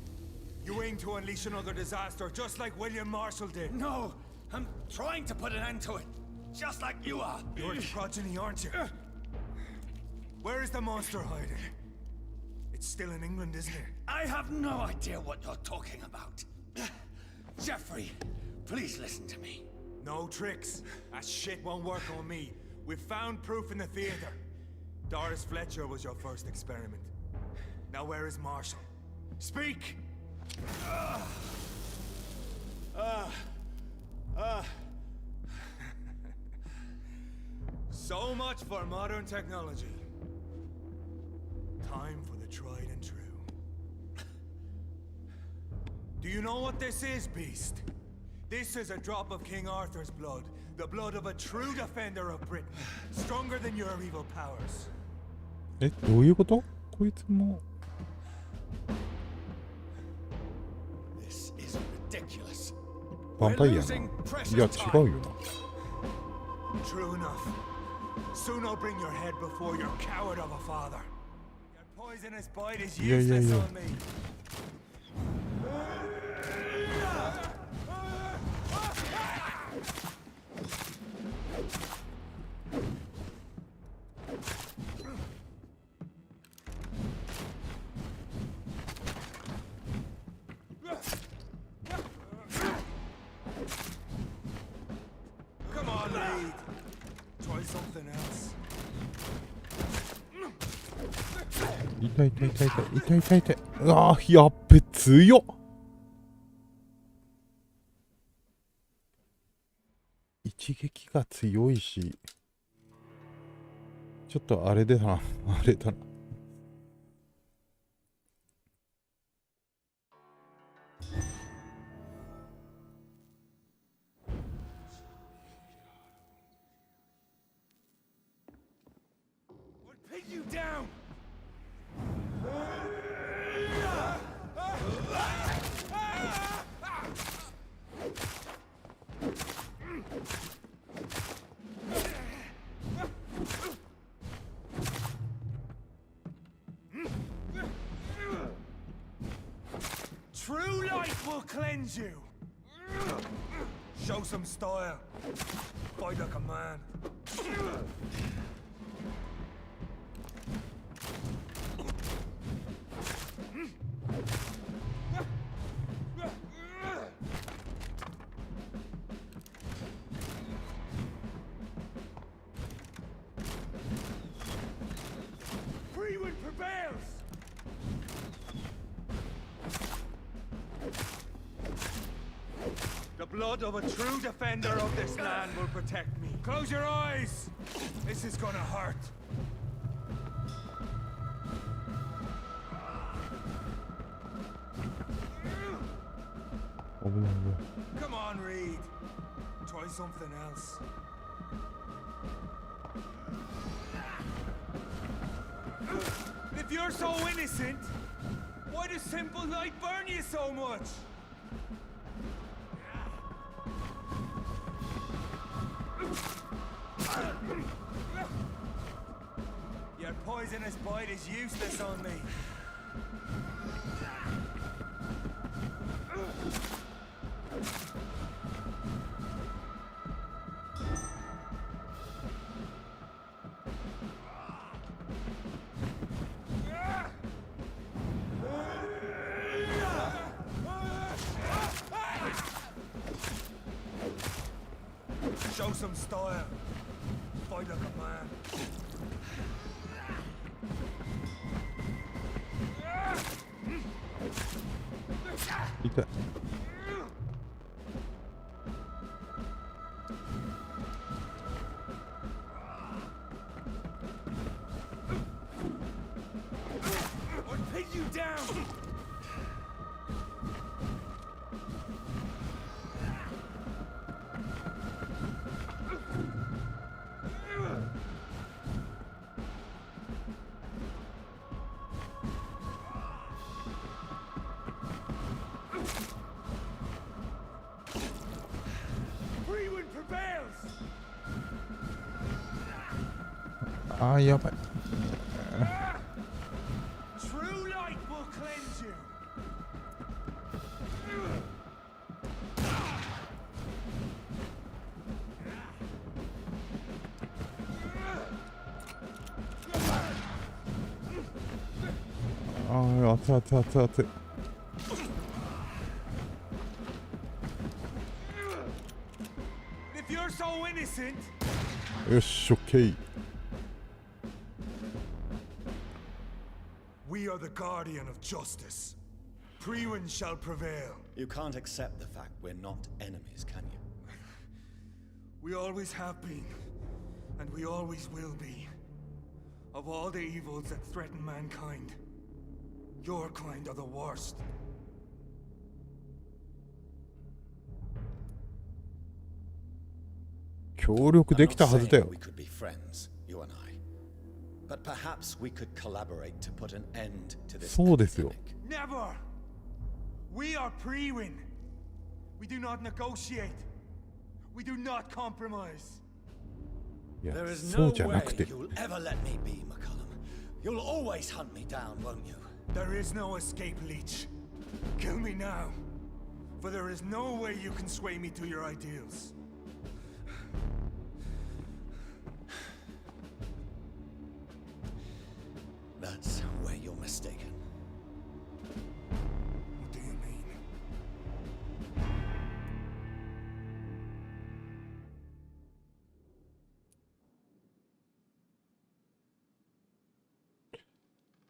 You aim to unleash another disaster, just like William Marshall did. No, I'm trying to put an end to it, just like you are. You're its progeny, aren't you? Where is the monster hiding? It's still in England, isn't it? I have no idea what you're talking about. Jeffrey, please listen to me. No tricks. That shit won't work on me. We've found proof in the theater. Doris Fletcher was your first experiment. Now where is Marshall? Speak! So much for modern technology. Time for the tried and true. Do you know what this is, Beast? This is a drop of King Arthur's blood. The blood of a true defender of Britain. Stronger than your evil powers. え、どういうこと？こいつも。This is ridiculous. ヴァンパイアな。いや、違うよな。True enough. Soon I'll bring your head before your coward of a father. poisonous bite is Yeah, yeah, useless yeah. on me. Come on, Reed. Try something else. 痛い痛い痛い痛い痛い痛い痛い。うわー、やっべ、強っ。一撃が強いし、ちょっとあれだな、あれだな。I'll pin you down. True light will cleanse you. Show some style. Fight like a man. Freewind prevails. The blood of a true defender of this land will protect me. Close your eyes. This is gonna hurt. Come on, Reed. Try something else. If you're so innocent, why does simple light burn you so much? Your poisonous bite is useless on me. Show some style. Fight like a man.痛い。Or pin you down. Freewind prevails. あー、やばい。 True light will cleanse you.熱々熱々。 If you're so innocent, よし、オッケー。 we are the guardian of justice. Freewind shall prevail. You can't accept the fact we're not enemies, can you? We always have been, and we always will be. Of all the evils that threaten mankind, your kind are the worst. 協力できたはずだよ。 We could be friends, you and I. But perhaps we could collaborate to put an end to this そうですよ。 epidemic. Never! We are Freewind. We do not negotiate. We do not compromise. いや、 There is そう no じゃなく way て。 you'll ever let me be, McCullum. You'll always hunt me down, won't you? There is no escape, Leech. Kill me now, for there is no way you can sway me to your ideals. That's where you're mistaken. What do you mean?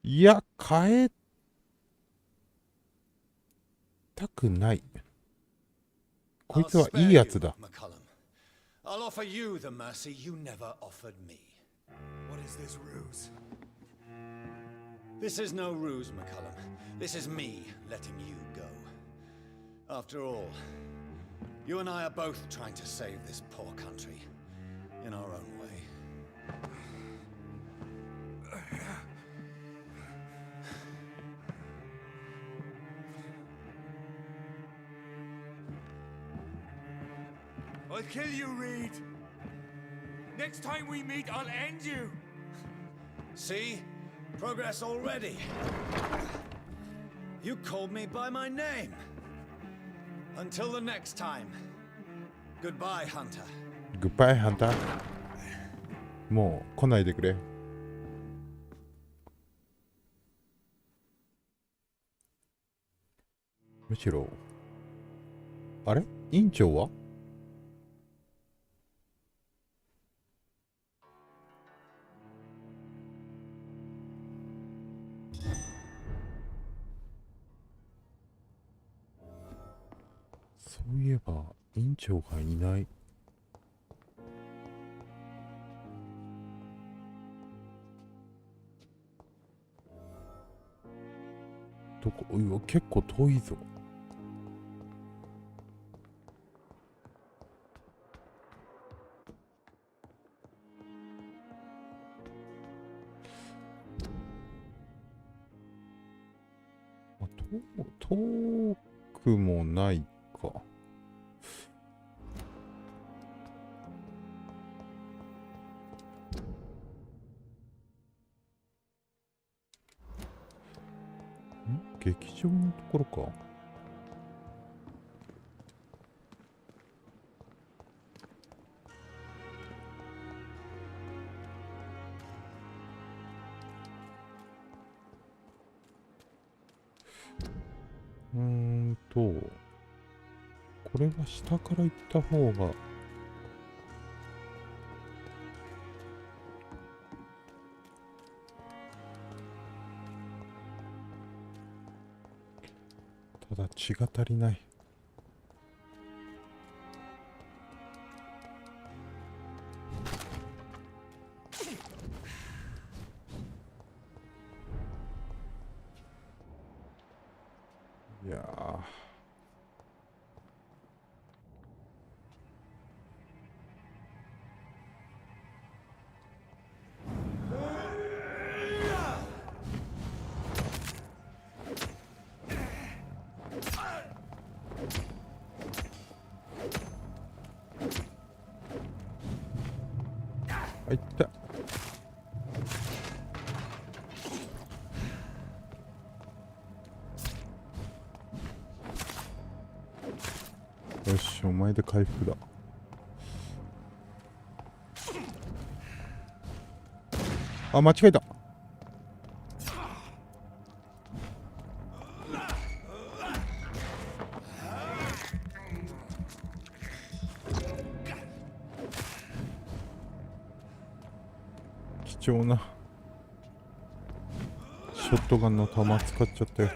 いや、変えたくない。こいつはいいやつだ。I'll offer you the mercy you never offered me. What is this ruse? This is no ruse, McCullum. This is me letting you go. After all, you and I are both trying to save this poor country in our own way. I'll kill you, Reed. Next time we meet, I'll end you. See? Progress already. You called me by my name. Until the next time. Goodbye, Hunter. Goodbye, Hunter. もう来ないでくれ。むしろ、あれ？院長は？そういえば院長がいない。どこ？うわ、結構遠いぞ。遠くもないか。劇場のところか。これは下から行った方がただ血が足りない。いやー、あ、いった。よし、お前で回復だ。あ、間違えた。貴重なショットガンの弾使っちゃったよ。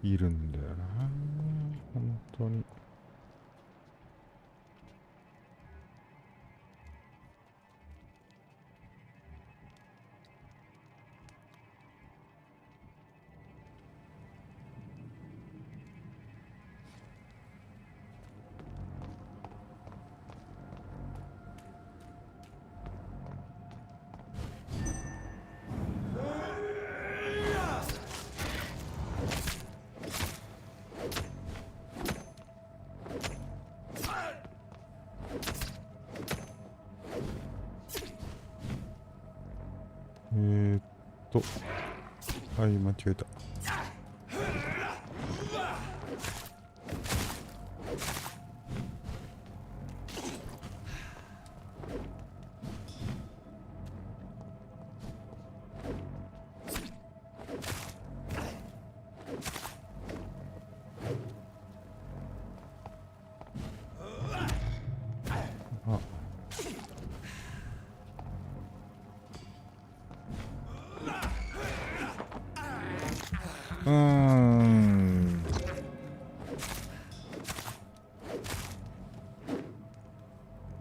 いるんだよな、本当に。はい、間違えた。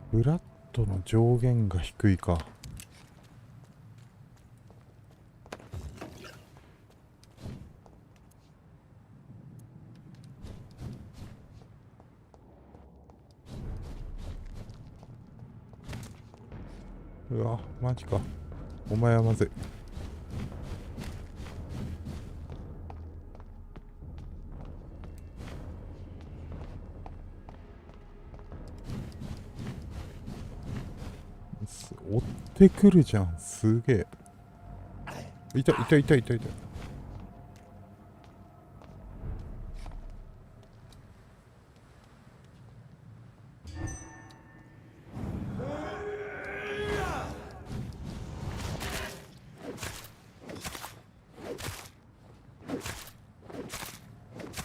ブラッドの上限が低いか。うわ、マジか。お前はまずい。追ってくるじゃん。すげえ。いたいたいたいたいた。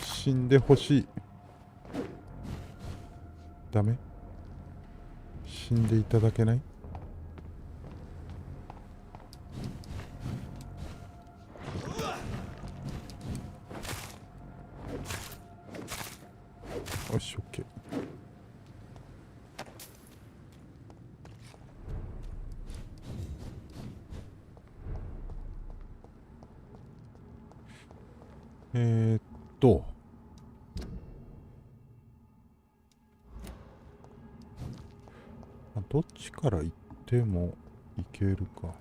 死んでほしい。ダメ？死んでいただけない？よし、OK。どっちから行っても行けるか。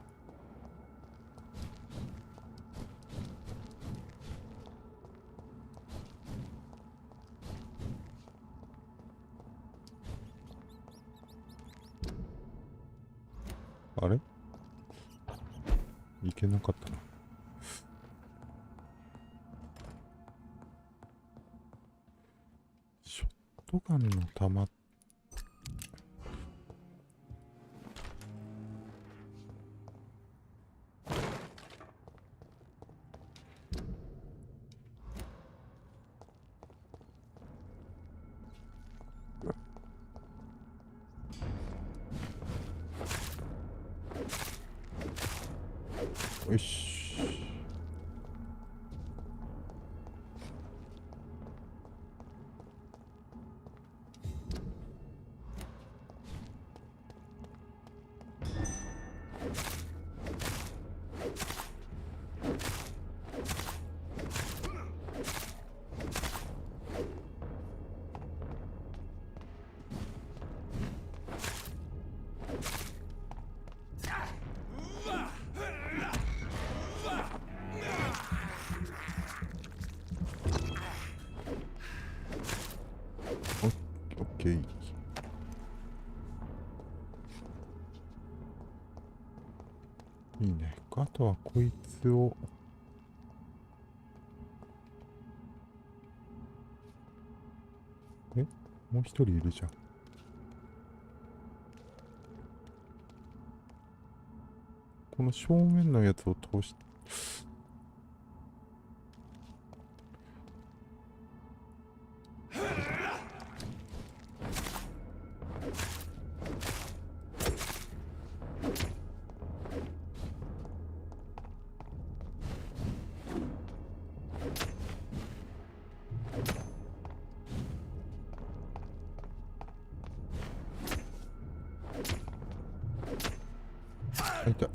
あれ？行けなかったな。ショットガンの弾。よし。オッケー。いいね。あとはこいつをもう一人いるじゃん。この正面のやつを通しいた。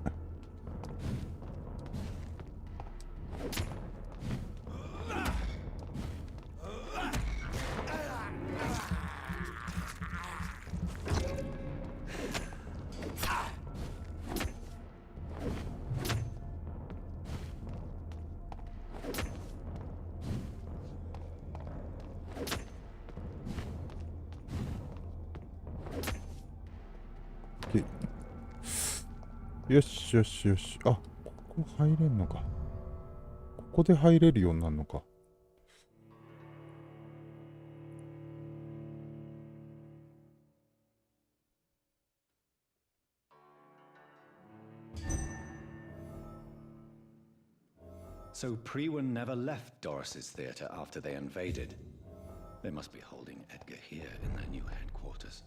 よしよしよし。あ、ここ入れんのか。こで入れるようになるのか。So Priwen never left Doris's theater after they invaded. They must be holding Edgar here in their new headquarters.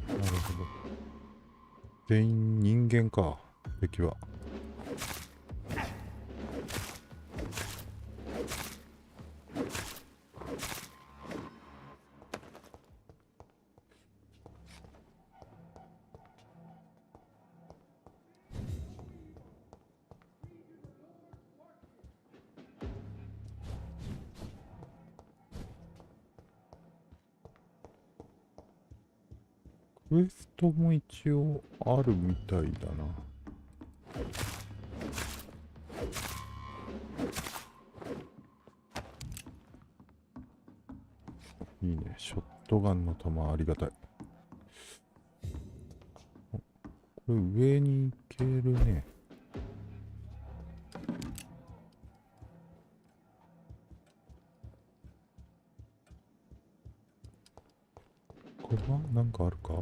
Naるほど。全員人間か、敵は。クエストも一応あるみたいだな。いいね。ショットガンの弾ありがたい。これ上に行けるね。これはなんかあるか？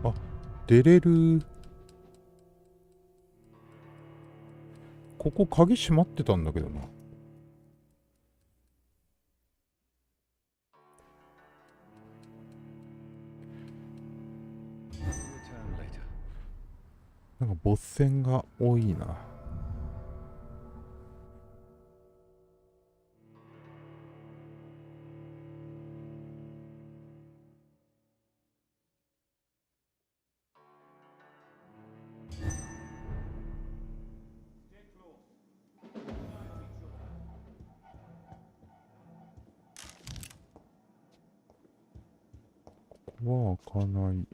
あ、出れる。ここ鍵閉まってたんだけどな。なんかボス戦が多いな。ここは開かない。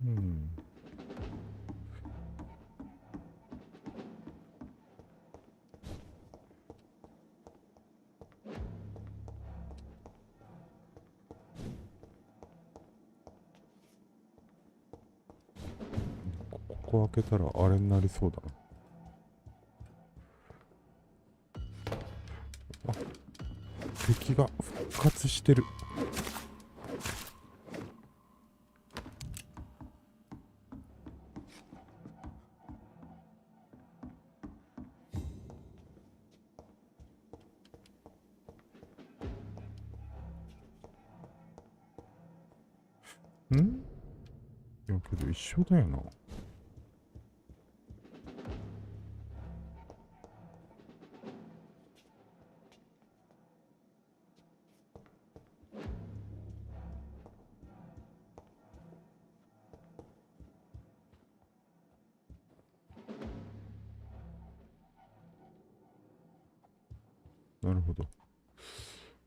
うん。ここ開けたらあれになりそうだな。あ、敵が復活してる。ん？いやけど一緒だよな。なるほど。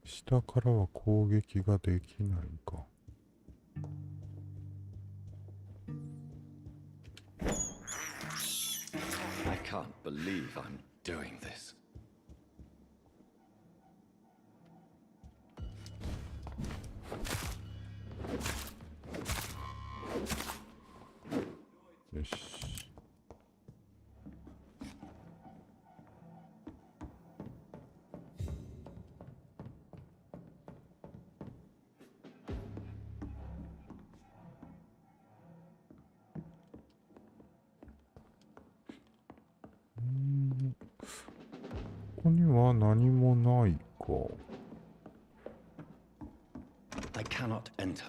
下からは攻撃ができないか。I can't believe I'm doing this. Yes. ここには何もないか。I cannot enter.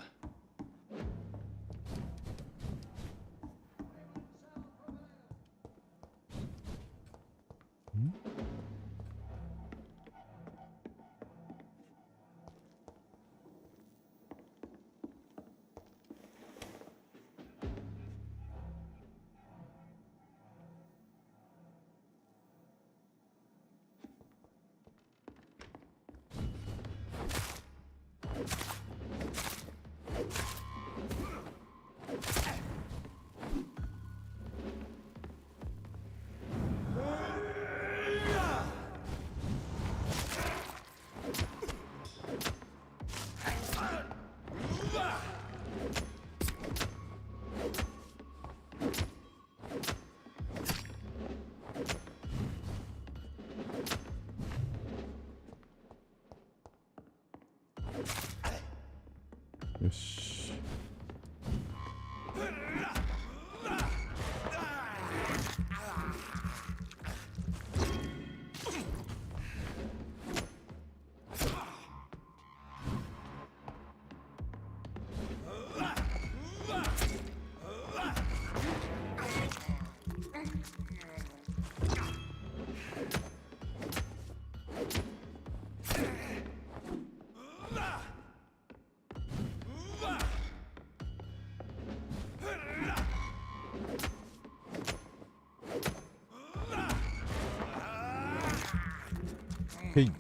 へい。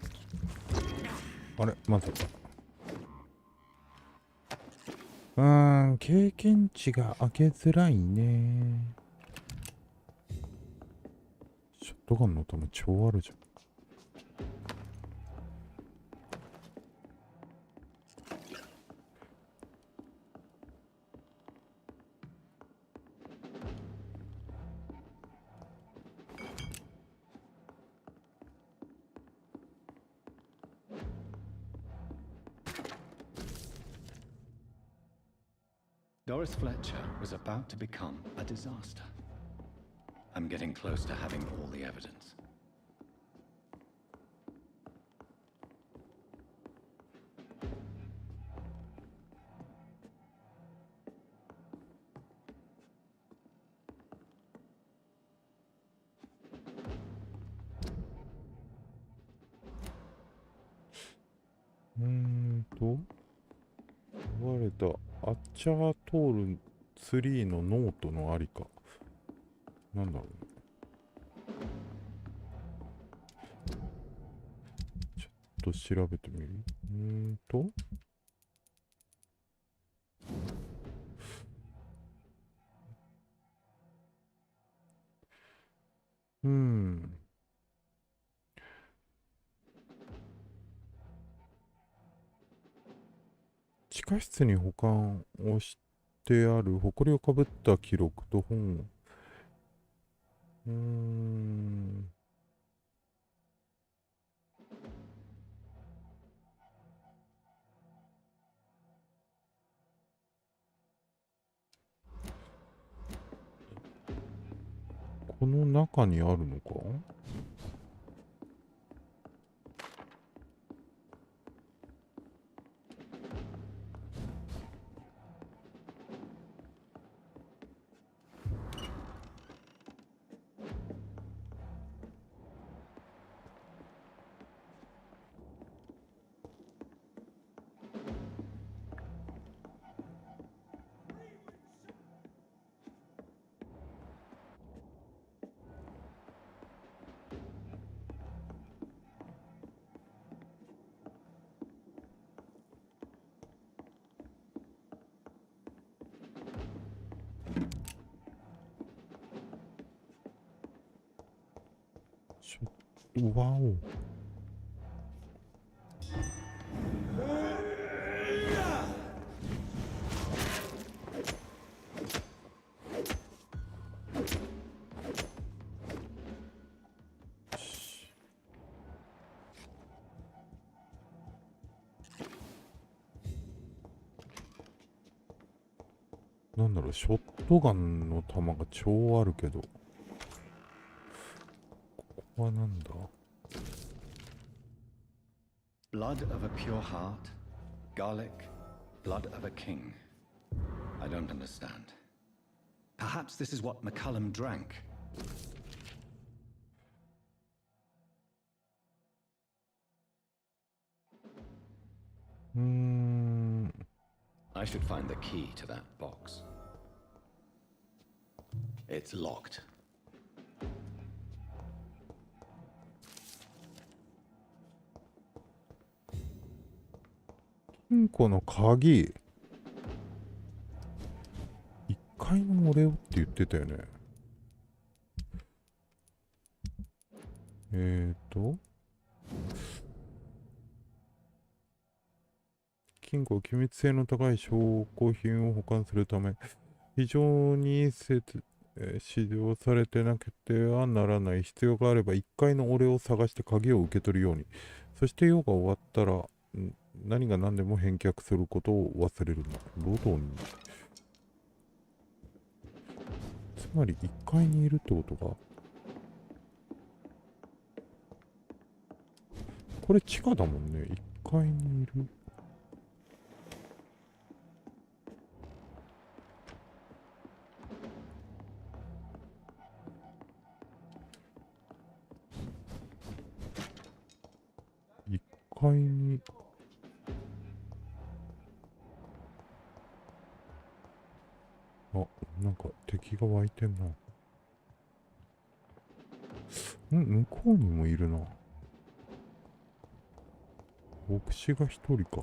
あれまず経験値が開けづらいね。ショットガンの弾超あるじゃん。Doris Fletcher was about to become a disaster. I'm getting close to having all the evidence.壊れたアッチャートール3のノートのありか。なんだろうね。ちょっと調べてみる。地下室に保管をしてある埃をかぶった記録と本を。この中にあるのか？わお。なんだろう、ショットガンの弾が超あるけど、ここはなんだ？ Blood of a pure heart, garlic, blood of a king. I don't understand. Perhaps this is what McCullum drank. I should find the key to that box. It's locked. 金庫の鍵。1階の俺をって言ってたよね。金庫は機密性の高い証拠品を保管するため、非常に指導されてなくてはならない。必要があれば1階の俺を探して鍵を受け取るように。そして用が終わったら、何が何でも返却することを忘れるな。ロドに。つまり1階にいるってことか。これ地下だもんね。1階にいる。1階に。あ、なんか敵が湧いてんな。向こうにもいるな。牧師が一人か。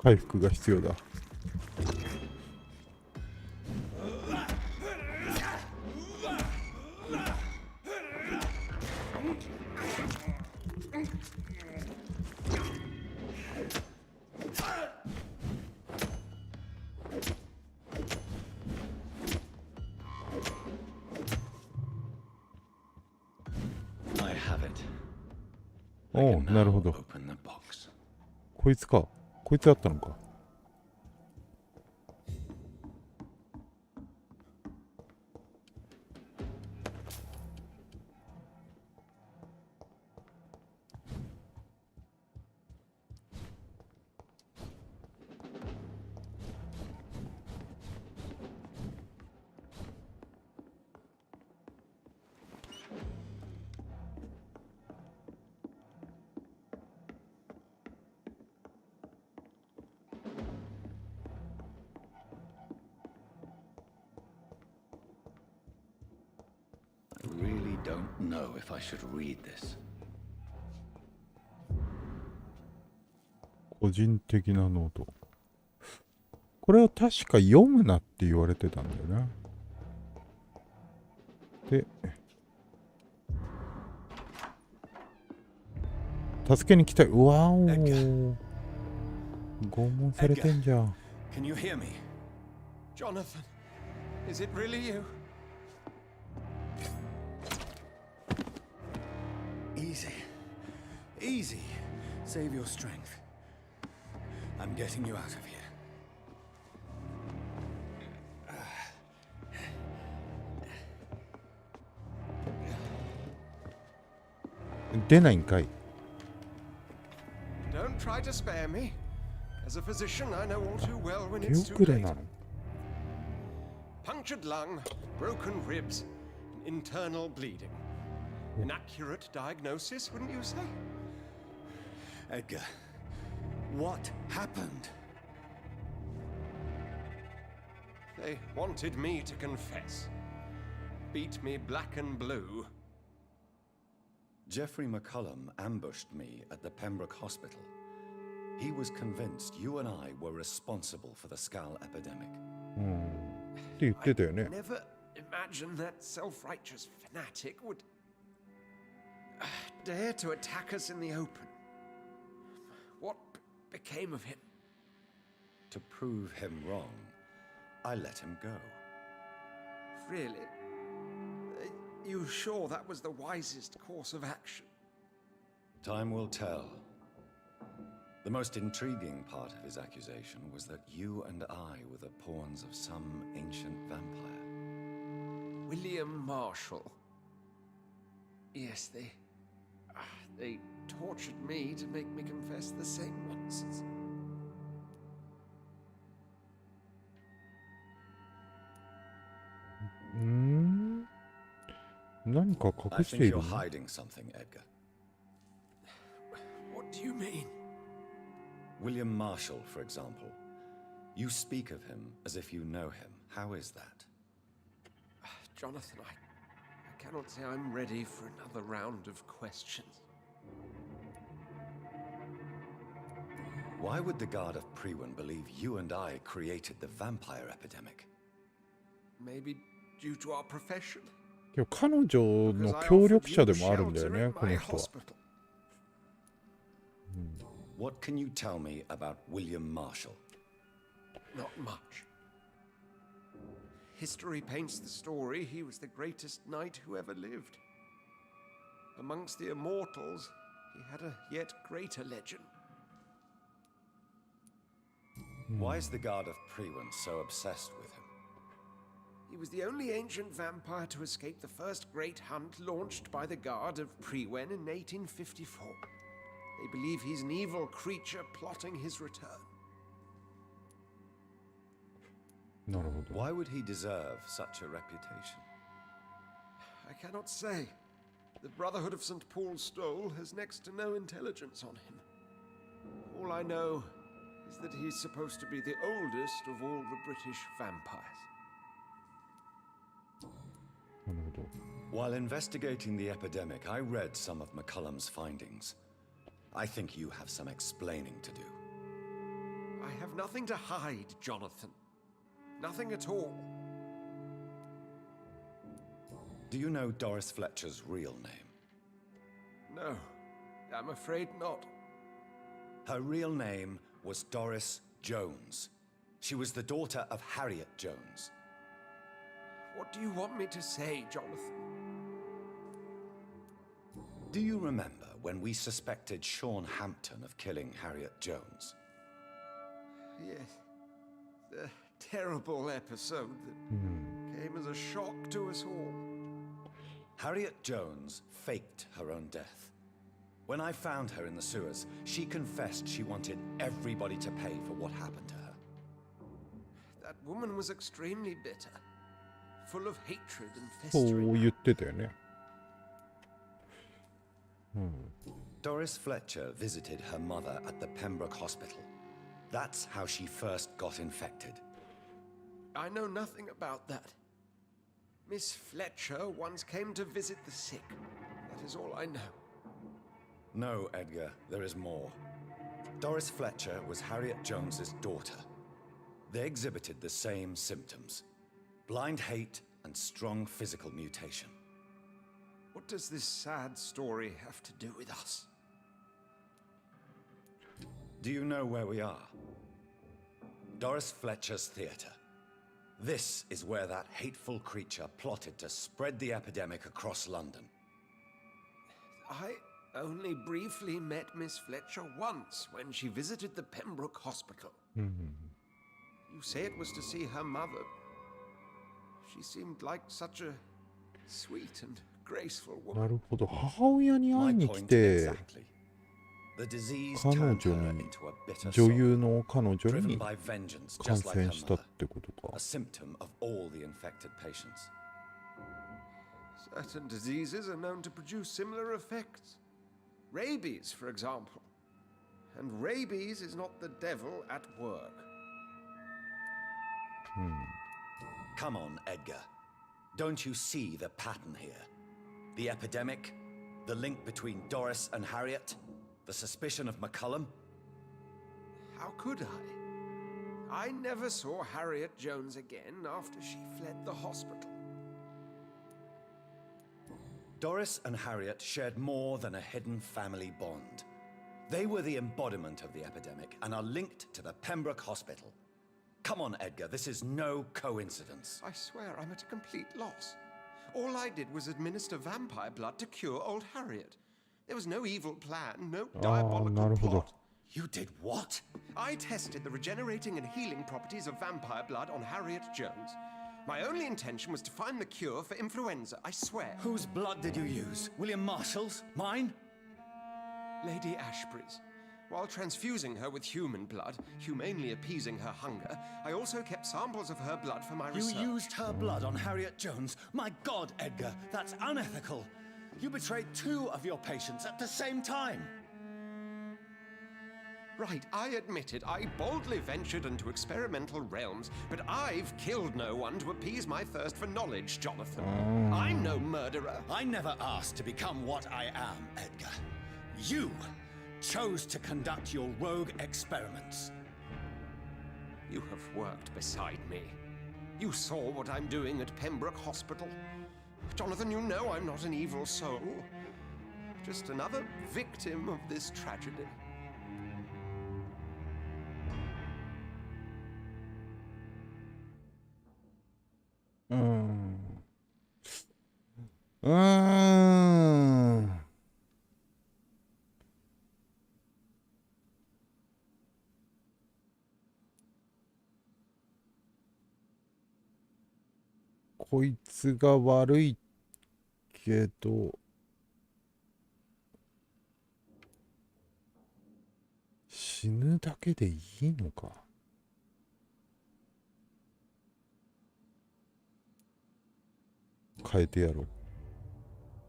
回復が必要だ。おお、なるほど。こいつか。こいつあったのか。don't know if I should read this. 個人的なノート。これを確か読むなって言われてたんだよな。で、助けに来たい。うわお。拷問されてんじゃん。Can you hear me? Jonathan, is it really you? Easy. Easy. Save your strength. I'm getting you out of here. 出ないんかい。Don't try to spare me. As a physician, I know all too well when 手 it's too 遅れ late. なの。Punctured lung, broken ribs, internal bleeding. An accurate diagnosis, wouldn't you say? Edgar, what happened? They wanted me to confess. Beat me black and blue. Jeffrey McCullum ambushed me at the Pembroke Hospital. He was convinced you and I were responsible for the Skull epidemic. って言ってたよね。 Never imagined that self-righteous fanatic would dare to attack us in the open. What became of him? To prove him wrong, I let him go. Really? You sure that was the wisest course of action? Time will tell. The most intriguing part of his accusation was that you and I were the pawns of some ancient vampire. William Marshall. Yes, they tortured me to make me confess the same nonsense. 何か I 隠して think いる you're hiding something, Edgar. What do you mean? William Marshall, for example. You speak of him as if you know him. How is that? Jonathan, I cannot say I'm ready for another round of questions. Why would the Guard of Priwen believe you and I created the vampire epidemic? Maybe due to our profession? 今日彼女の協力者でもあるんだよね、この人は。What can you tell me about William Marshall? Not much. History paints the story he was the greatest knight who ever lived. Amongst the immortals, he had a yet greater legend. Why is the Guard of Priwen so obsessed with him? He was the only ancient vampire to escape the first great hunt launched by the Guard of Priwen in 1854. They believe he's an evil creature plotting his return. なるほど。 Why would he deserve such a reputation? I cannot say. The Brotherhood of St. Paul's Stole has next to no intelligence on him. All I know is that he's supposed to be the oldest of all the British vampires. なるほど。 While investigating the epidemic, I read some of McCullum's findings. I think you have some explaining to do. I have nothing to hide, Jonathan. Nothing at all. Do you know Doris Fletcher's real name? No, I'm afraid not. Her real name was Doris Jones. She was the daughter of Harriet Jones. What do you want me to say, Jonathan? Do you remember when we suspected Sean Hampton of killing Harriet Jones? Yes. The terrible episode that came as a shock to us all. Harriet Jones faked her own death. When I found her in the sewers, she confessed she wanted everybody to pay for what happened to her. That woman was extremely bitter, full of hatred and そう festering. 言ってたよね。 Doris Fletcher visited her mother at the Pembroke Hospital. That's how she first got infected. I know nothing about that. Miss Fletcher once came to visit the sick. That is all I know. No, Edgar, there is more. Doris Fletcher was Harriet Jones's daughter. They exhibited the same symptoms: blind hate and strong physical mutation. What does this sad story have to do with us? Do you know where we are? Doris Fletcher's theatre. This is where that hateful creature plotted to spread the epidemic across London. I only briefly met Miss Fletcher once when she visited the Pembroke Hospital. You say it was to see her mother. She seemed like such a sweet and graceful な woman. るほど。母親に会 My いに来 point て、 exactly. The disease 彼 turned 女 her に into a bitter 女 soul, 優の彼女 driven に by vengeance 感 just like 染 her したっ mother, てことか a。symptom of all the infected patients. Certain diseases are known to produce similar effects. Rabies, for example. And rabies is not the devil at work. Come on, Edgar. Don't you see the pattern here? The epidemic, the link between Doris and Harriet, the suspicion of McCullum. How could I? I never saw Harriet Jones again after she fled the hospital. Doris and Harriet shared more than a hidden family bond. They were the embodiment of the epidemic and are linked to the Pembroke Hospital. Come on, Edgar, this is no coincidence. I swear I'm at a complete loss. All I did was administer vampire blood to cure old Harriet. There was no evil plan, no ああ、な diabolical るほど。 plot. You did what? I tested the regenerating and healing properties of vampire blood on Harriet Jones. My only intention was to find the cure for influenza, I swear. Whose blood did you use? William Marshall's? Mine? Lady Ashbury's. While transfusing her with human blood, humanely appeasing her hunger, I also kept samples of her blood for my You research. used her blood on Harriet Jones? My God, Edgar, that's unethical. You betrayed two of your patients at the same time. Right, I admit it. I boldly ventured into experimental realms, but I've killed no one to appease my thirst for knowledge, Jonathan. I'm no murderer. I never asked to become what I am, Edgar. You chose to conduct your rogue experiments. You have worked beside me. You saw what I'm doing at Pembroke Hospital. Jonathan, you know I'm not an evil soul. Just another victim of this tragedy. こいつが悪いけど、死ぬだけでいいのか。変えてやろう。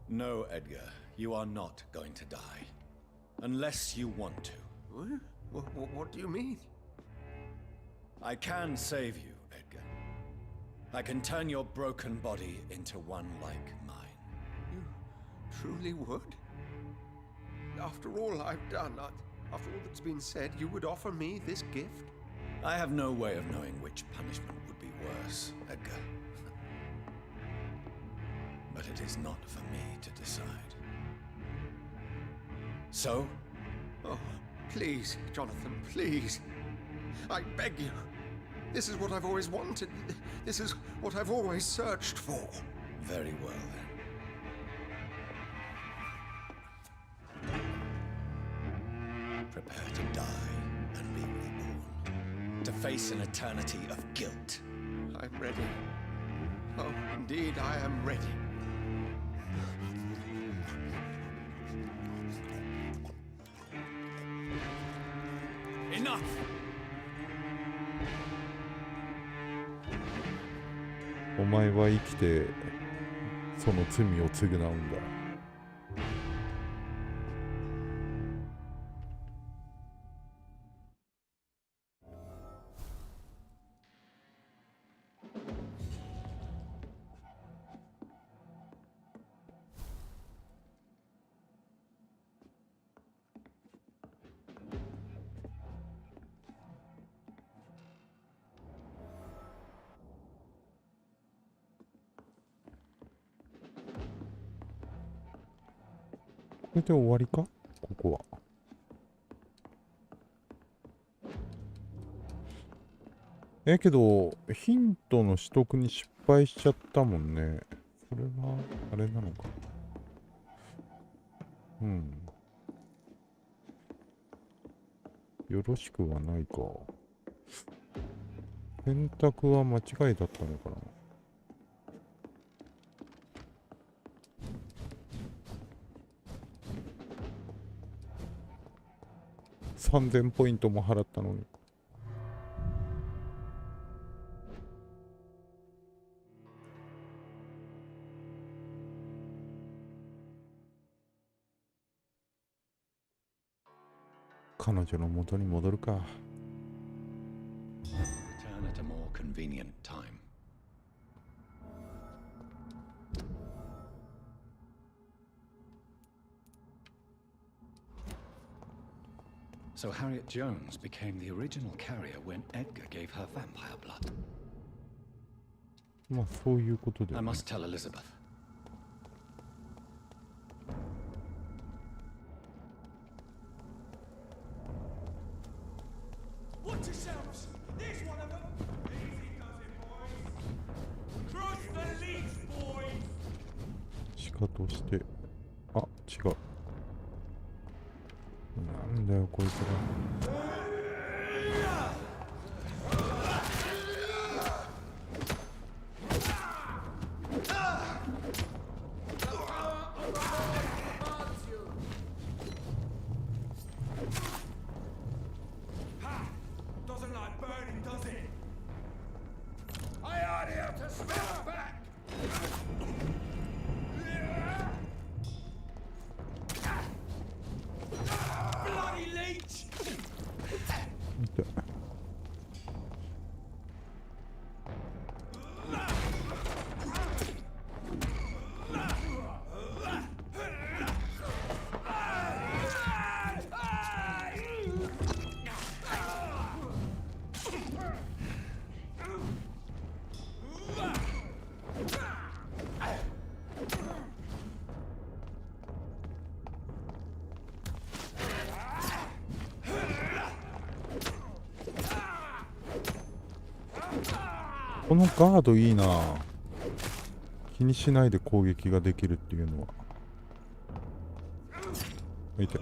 No, Edgar, you are not going to die. Unless you want to. What do you mean? I can save you, Edgar. I can turn your broken body into one like mine. You truly would? After all I've done, after all that's been said, you would offer me this gift? I have no way of knowing which punishment would be worse, Edgar. But it is not for me to decide. So? Oh, please, Jonathan, please. I beg you. This is what I've always wanted. This is what I've always searched for. Very well, then. Prepare to die and be reborn. To face an eternity of guilt. I'm ready. Oh, indeed, I am ready. Enough! お前は生きてその罪を償うんだ。これで終わりか？ここは。けど、ヒントの取得に失敗しちゃったもんね。それは、あれなのか。うん。よろしくはないか。選択は間違いだったのかな。3000ポイントも払ったのに。彼女の元に戻るか。Return at a more convenient time. So Harriet Jones became the original carrier when Edgar gave her vampire blood. まあそういうことで、ね。I must tell Elizabeth. Watch yourselves! There's one of them! Easy does it, boys! Cross the leash, boys! しかとして、あ、違う。なんだよこいつら。Doesn't like burning, does it? I ought here to smell back! Bloody leech! 見た。このガードいいな。気にしないで攻撃ができるっていうのは。見て。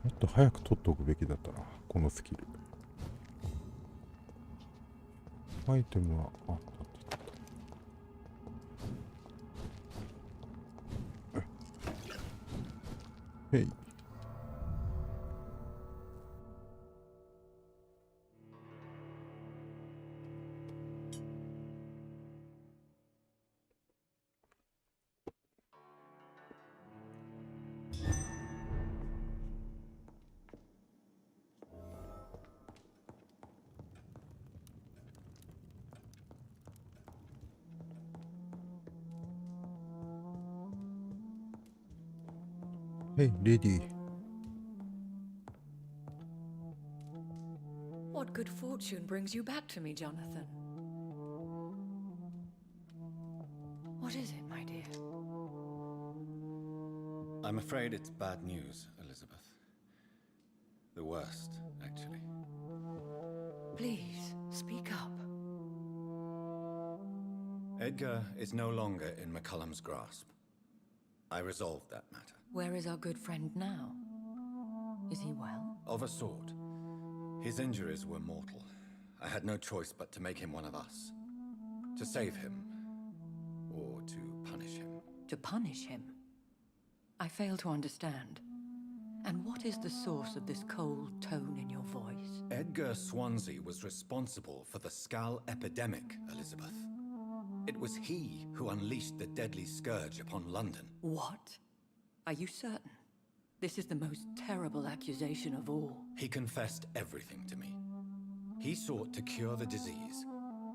もっと早く取っておくべきだったな、このスキル。アイテムはあったって言った。へい。Hey, lady. What good fortune brings you back to me, Jonathan? What is it, my dear? I'm afraid it's bad news, Elizabeth. The worst, actually. Please, speak up. Edgar is no longer in McCullum's grasp. I resolved that matter. Where is our good friend now? Is he well? Of a sort. His injuries were mortal. I had no choice but to make him one of us. To save him. Or to punish him. To punish him? I fail to understand. And what is the source of this cold tone in your voice? Edgar Swansea was responsible for the Skull epidemic, Elizabeth. It was he who unleashed the deadly scourge upon London. What? Are you certain? This is the most terrible accusation of all. He confessed everything to me. He sought to cure the disease,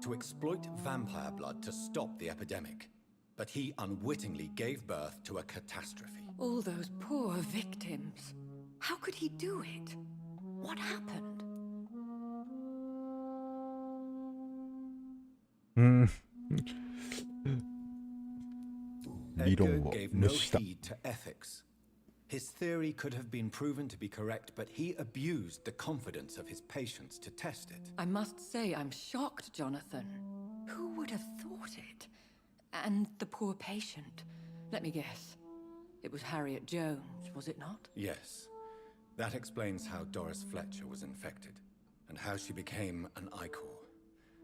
to exploit vampire blood to stop the epidemic. But he unwittingly gave birth to a catastrophe. All those poor victims. How could he do it? What happened? 理論 Edgar を gave 無 no 視した。 heed to ethics. His theory could have been proven to be correct, but he abused the confidence of his patients to test it. I must say I'm shocked, Jonathan. Who would have thought it? And the poor patient. Let me guess. It was Harriet Jones, was it not? Yes. That explains how Doris Fletcher was infected, and how she became an Icor.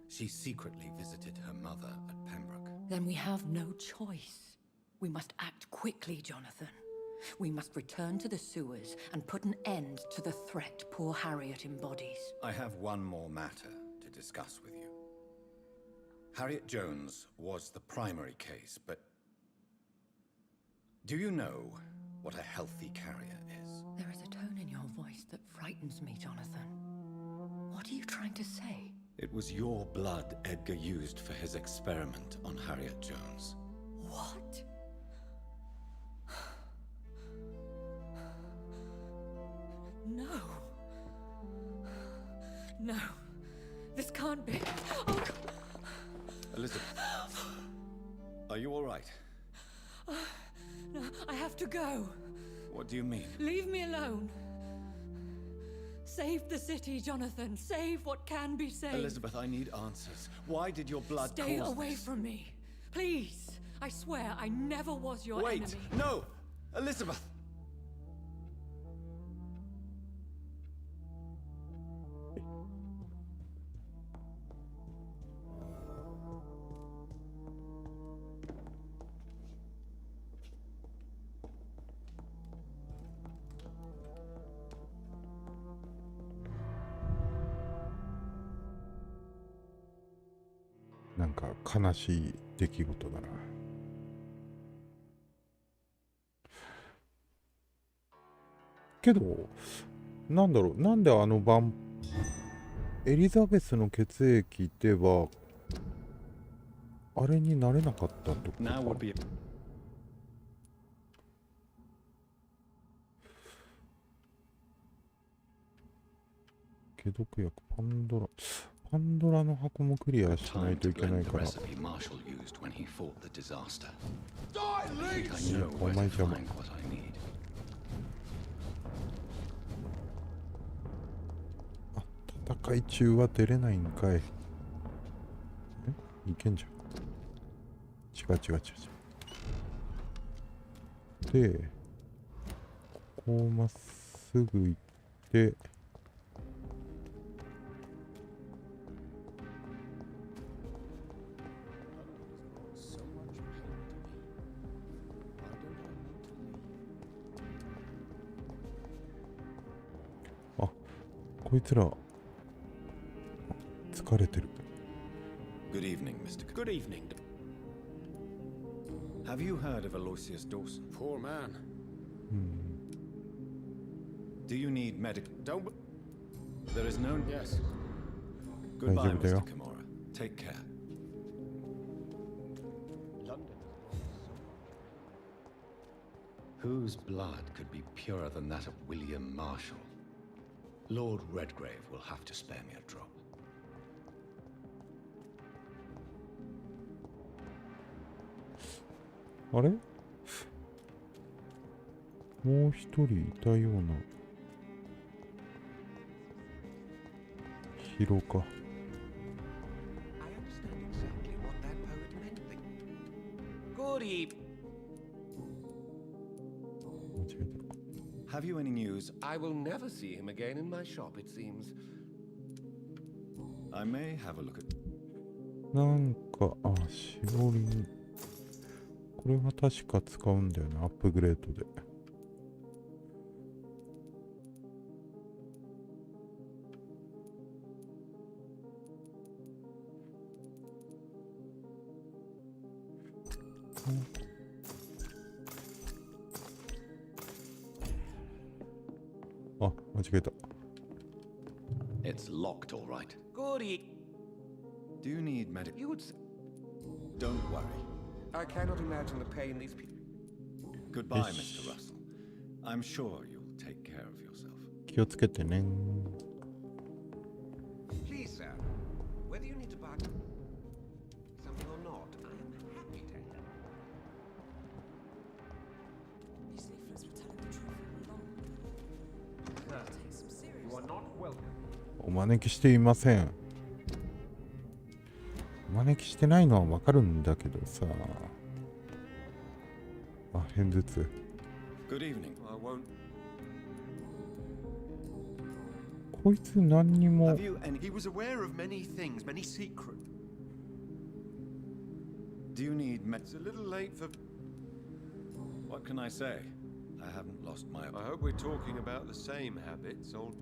She secretly visited her mother at Pembroke. Then we have no choice. We must act quickly, Jonathan. We must return to the sewers and put an end to the threat poor Harriet embodies. I have one more matter to discuss with you. Harriet Jones was the primary case, but do you know what a healthy carrier is? There is a tone in your voice that frightens me, Jonathan. What are you trying to say? It was your blood Edgar used for his experiment on Harriet Jones. What? No. No. This can't be. Oh, God. Elizabeth, are you all right? No, I have to go. What do you mean? Leave me alone. Save the city, Jonathan. Save what can be saved. Elizabeth, I need answers. Why did your blood Stay cause away this? from me. Please. I swear I never was your Wait! enemy. No! Elizabeth!なんか悲しい出来事だな。けど、なんだろう、なんであのエリザベスの血液ではあれになれなかったってことか。解毒薬パンドラの箱もクリアしないといけないから。お前邪魔。あ、戦い中は出れないんかい。いけんじゃん。違う。で、ここをまっすぐ行って、あ、こいつら疲れてる。 Good evening, Mr. Good evening. Have you heard of Aloysius Dawson? Poor man. Do you need medical? Don't. There is no. Yes. Goodbye, 大丈夫だよ。 Mr. Kimura. Take care. London. Whose blood could be purer than that of William Marshall? Lord Redgrave will have to spare me a drop. あれ、もう一人いたような。ヒロか。 I understand exactly what that poet meant. Good evening. 間違えた。 Have you any news? I will never see him again in my shop, it seems. I may have a look at. なんか、あ、しおりん。これは確か使うんだよな、アップグレードで。あ、間違えた。 It's locked, all right. Good evening. Do you need medical? You would say. Don't worry. I cannot imagine the pain these people. Goodbye, Ish. Mr. Russell. I'm sure you'll take care of yourself. 気をつけてね。 Please, sir. Whether you need to buy something or not, I am happy to help. These leaflets were telling the truth all along. Take some serious. You are not welcome. お招きしていません。お招きしてないのはわかるんだけどさ。あ、偏頭痛。 Good evening. I won't. こいつ何にも Have you any? He was aware of many things, many secrets. Do you need It's a little late for. What can I say? I haven't lost my. I hope we're talking about the same habits, old.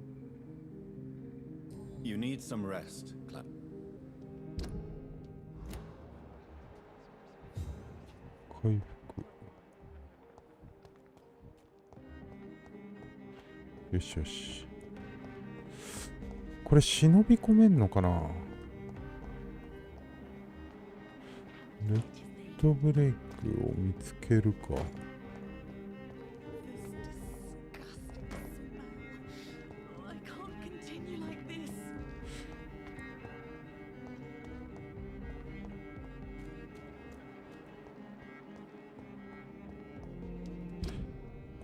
You need some rest, Clem. 回復。よしよし。これ忍び込めんのかな。ネットブレイクを見つけるか。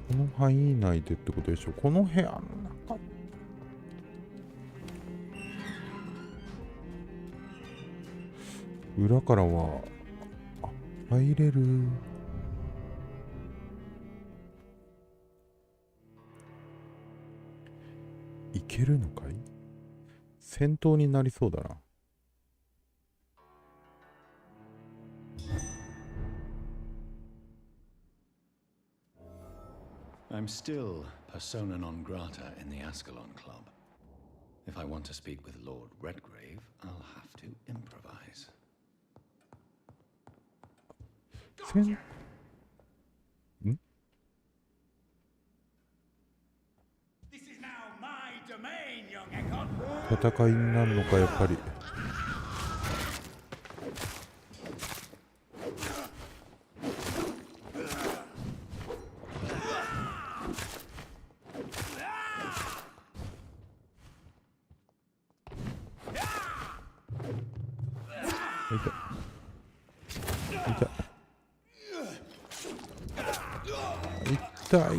この範囲内でってことでしょ。この部屋の中。裏からは入れる。いけるのかい？戦闘になりそうだな。I'm still persona non grata in the Ascalon Club. If I want to speak with Lord Redgrave, I'll have to improvise. ん？ 戦いになるのかやっぱり。痛い。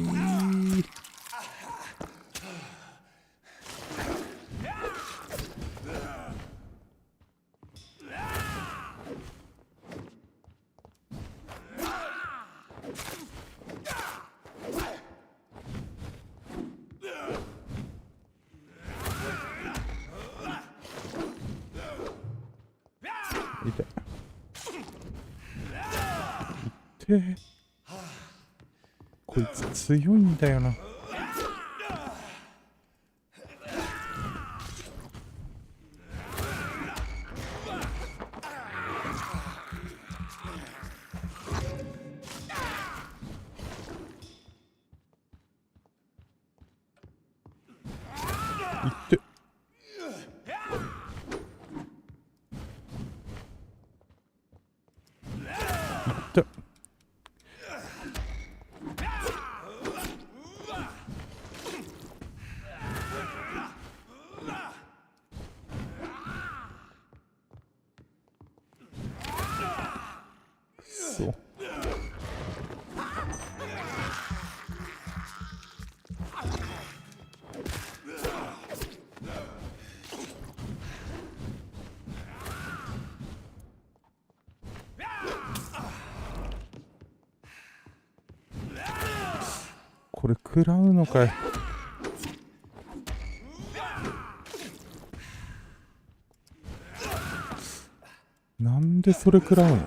てこいつ強いんだよな。いってそう。これ食らうのかい。なんでそれ食らうの。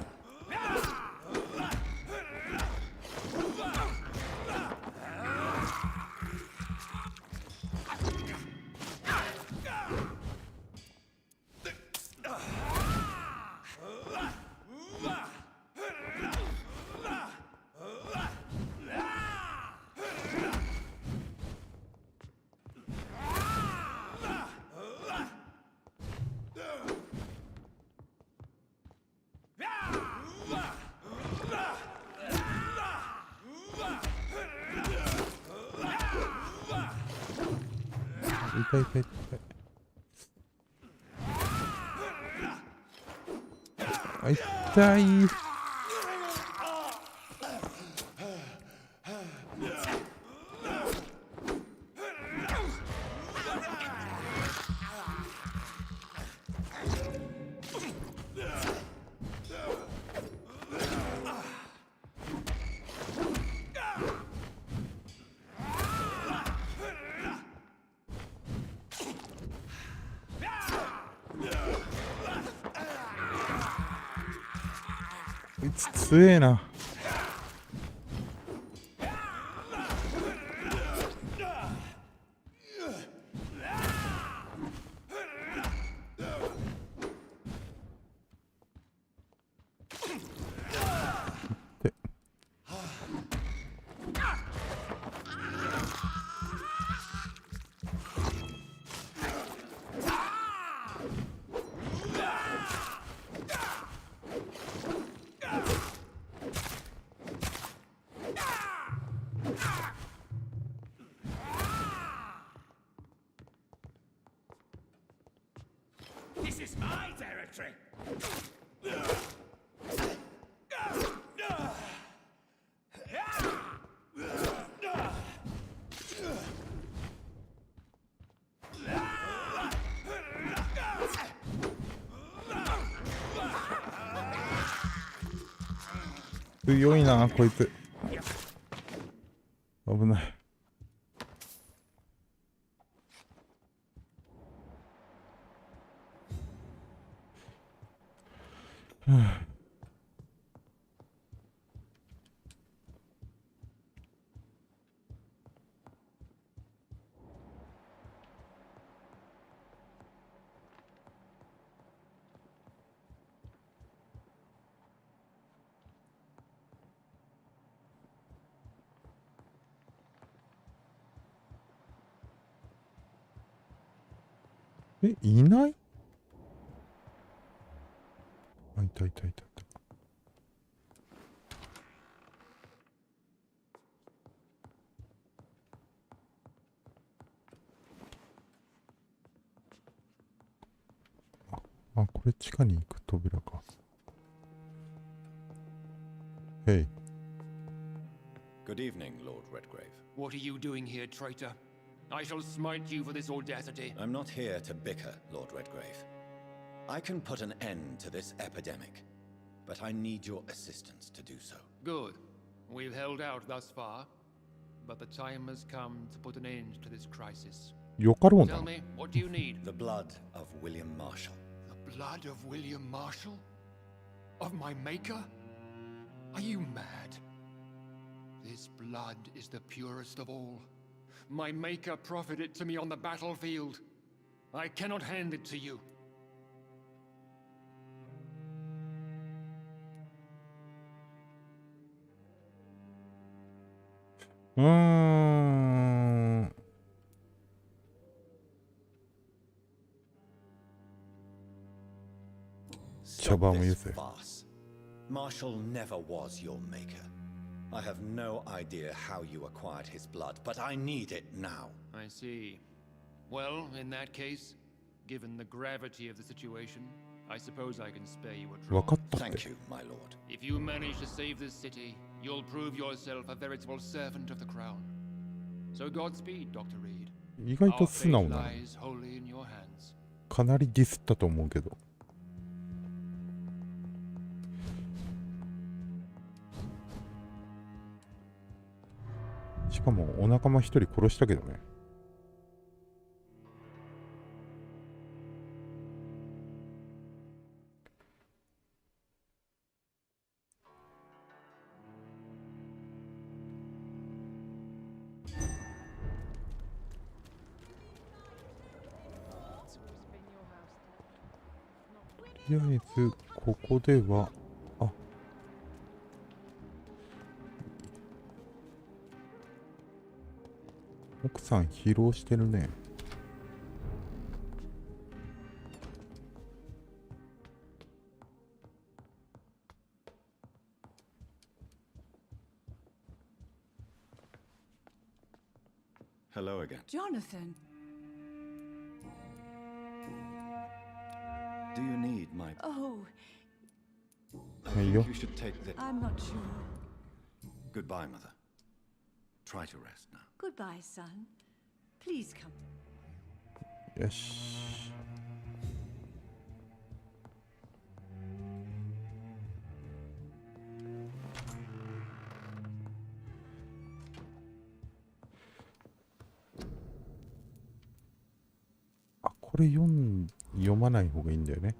痛い痛い痛い。あ、痛い。こいつ強えな。でThis is my territory. 強いなこいつ。危ない。え、いない？あ、いたいたいたいた。あ、これ地下に行く扉か。Hey. Good evening, Lord Redgrave. What are you doing here, traitor? I shall smite you for this audacity. I'm not here to bicker, Lord Redgrave. I can put an end to this epidemic, but I need your assistance to do so. Good. We've held out thus far, but the time has come to put an end to this crisis. よかろうな。 Tell me, what do you need? The blood of William Marshall. The blood of William Marshall? Of my maker? Are you mad? This blood is the purest of all. My maker proffered it to me on the battlefield. I cannot hand it to you. 茶番を言うぜ。 Marshall never was your maker. I have no idea how you acquired his blood, but I need it now. I see. Well, in that case, given the gravity of the situation, I suppose I can spare you a 分か draw. ったって。 Thank you, my lord. If you manage to save this city, you'll prove yourself a veritable servant of the crown. So Godspeed, Dr. Reed. 意外と Our 素 fate 直な。 lies wholly in your hands. かなりディスったと思うけど。しかもお仲間一人殺したけどね。とりあえずここでは奥さん疲労してるね。Hello again. Jonathan! Do you need my... Oh, Hey, yo. You should take the... I'm not sure. Goodbye, mother. Try to rest now. Goodbye, son. Please come. よし。あ、これ読まない方がいいんだよね。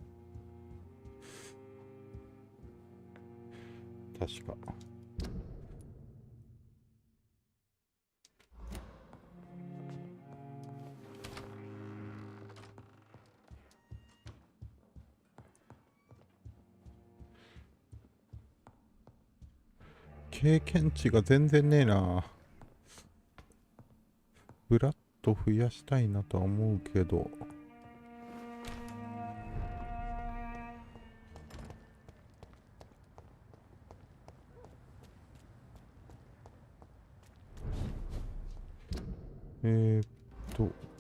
確か。経験値が全然ねえな。ブラッと増やしたいなとは思うけど。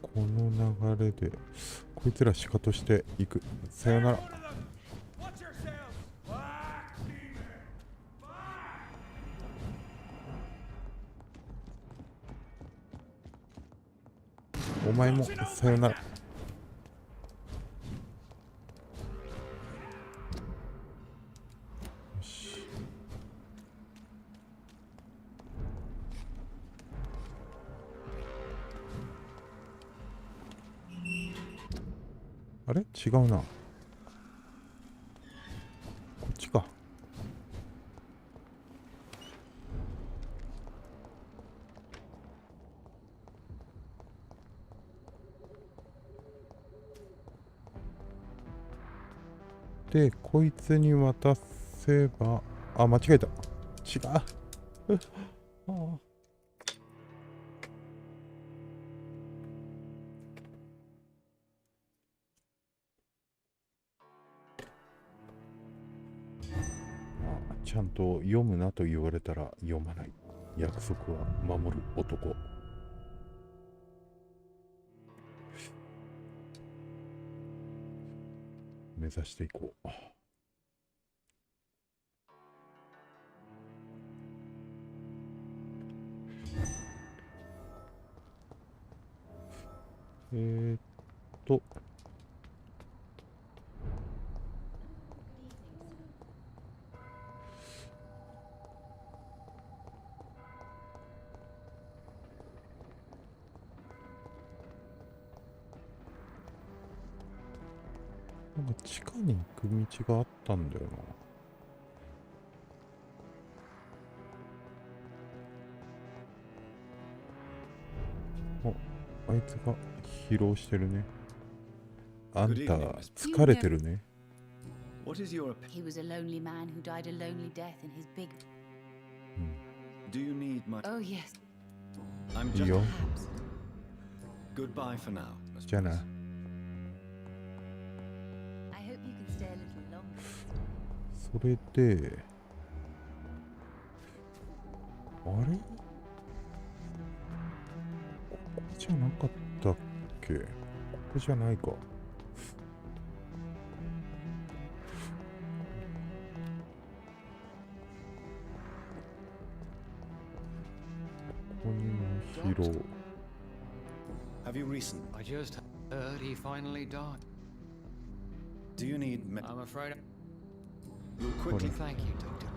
この流れでこいつらシカとしていく。さよなら。お前もさよなら。よし。あれ違うな。こっちか。で、こいつに渡せば、あ、間違えた。違う。ああ。ちゃんと読むなと言われたら読まない。約束は守る男。目指していこう。なんか地下に行く道があったんだよな。あいつが疲労してるね。あんた疲れてるね。What is your He was a lonely man who died a lonely death in his big. Do you need my Oh yes. I'm いい just よ。 goodbye for now. じゃあな。I hope you can stay a little longer. それで、あれ？ここじゃなかったっけ？ここじゃないか。ここにも疲労。Have you recent? I just heard he finally died. Do you need I'm afraid. You'll quickly Thank you, Doctor.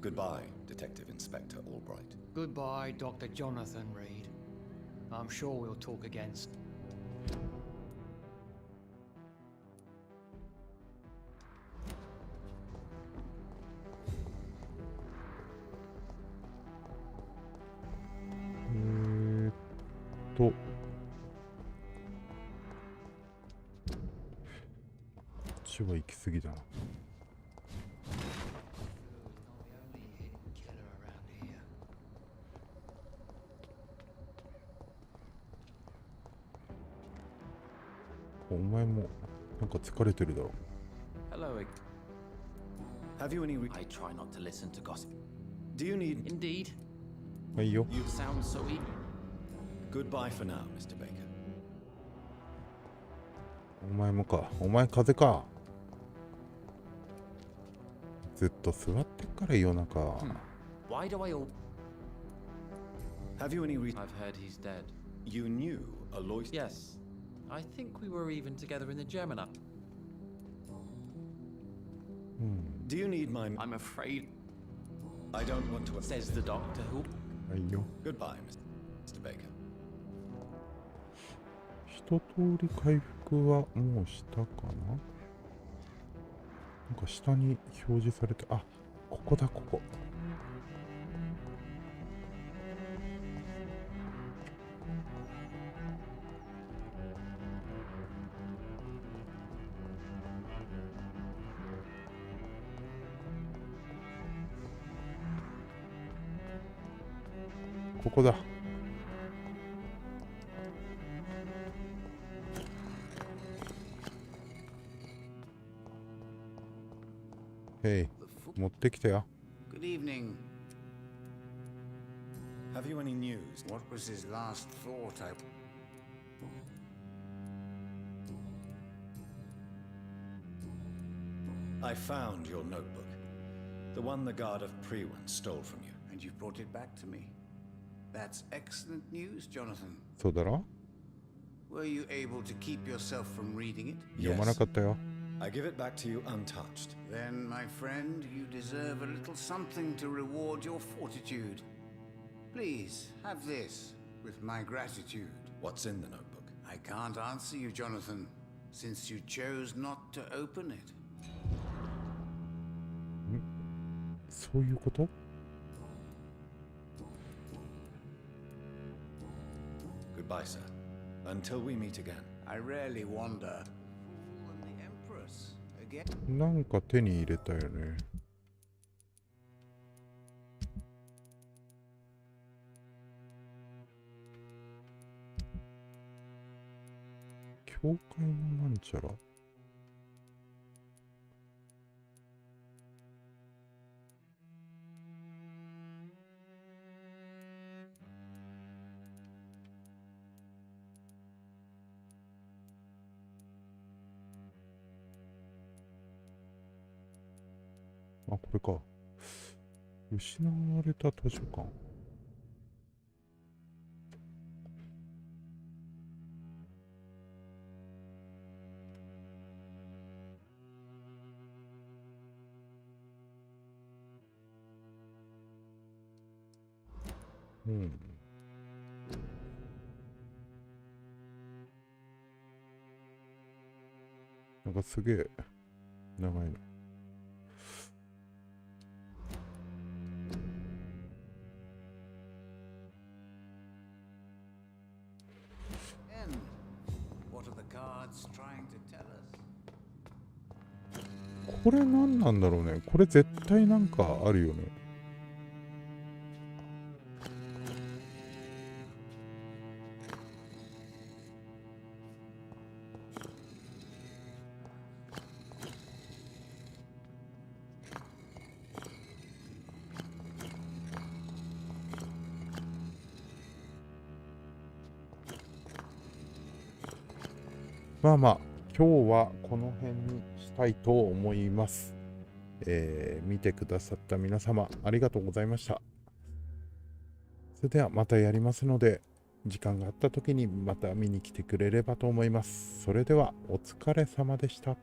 Goodbye, Detective Inspector Albright. Goodbye, Dr. Jonathan Reed. I'm sure we'll talk again.こっちは行き過ぎだな。お前もなんか疲れてるだろ。 Hello. Have you any I try not to listen to gossip. Do you need Indeed. はいいよ。 You sound so eager. Goodbye for now, Mr. Baker. お前もか。お前風邪か。ずっと座ってっから夜中。Why do I all... Have you any I've heard he's dead. You knew Alois? Yes. I think we were even together in the Gemini. Do you need my... I'm afraid... I don't want to... Says the doctor who... はいよ。 Goodbye, Mr. Baker. 一通り回復はもうしたかな。なんか下に表示されて、あ、ここだ、ここ。ここだ。へい、持ってきたよ。 Good evening. Have you any news? What was his last thought? I found your notebook. The one the guard of Prewan stole from you. And you brought it back to me. That's excellent news, Jonathan. そうだろ？ Were you able to keep yourself from reading it? 読まなかったよ。 I give it back to you untouched. Then, my friend, you deserve a little something to reward your fortitude. Please, have this, with my gratitude. What's in the notebook? I can't answer you, Jonathan, since you chose not to open it. そういうこと？ Goodbye, sir. Until we meet again. I rarely wander. Fool and the Empress again. なんか手に入れたよね。教会のなんちゃら。あ、これか。失われた図書館。うん。なんかすげえ長いの。What are the cards trying to tell us? これ何なんだろうね。これ絶対なんかあるよね。まあまあ、今日はこの辺にしたいと思います。見てくださった皆様、ありがとうございました。それではまたやりますので、時間があった時にまた見に来てくれればと思います。それではお疲れ様でした。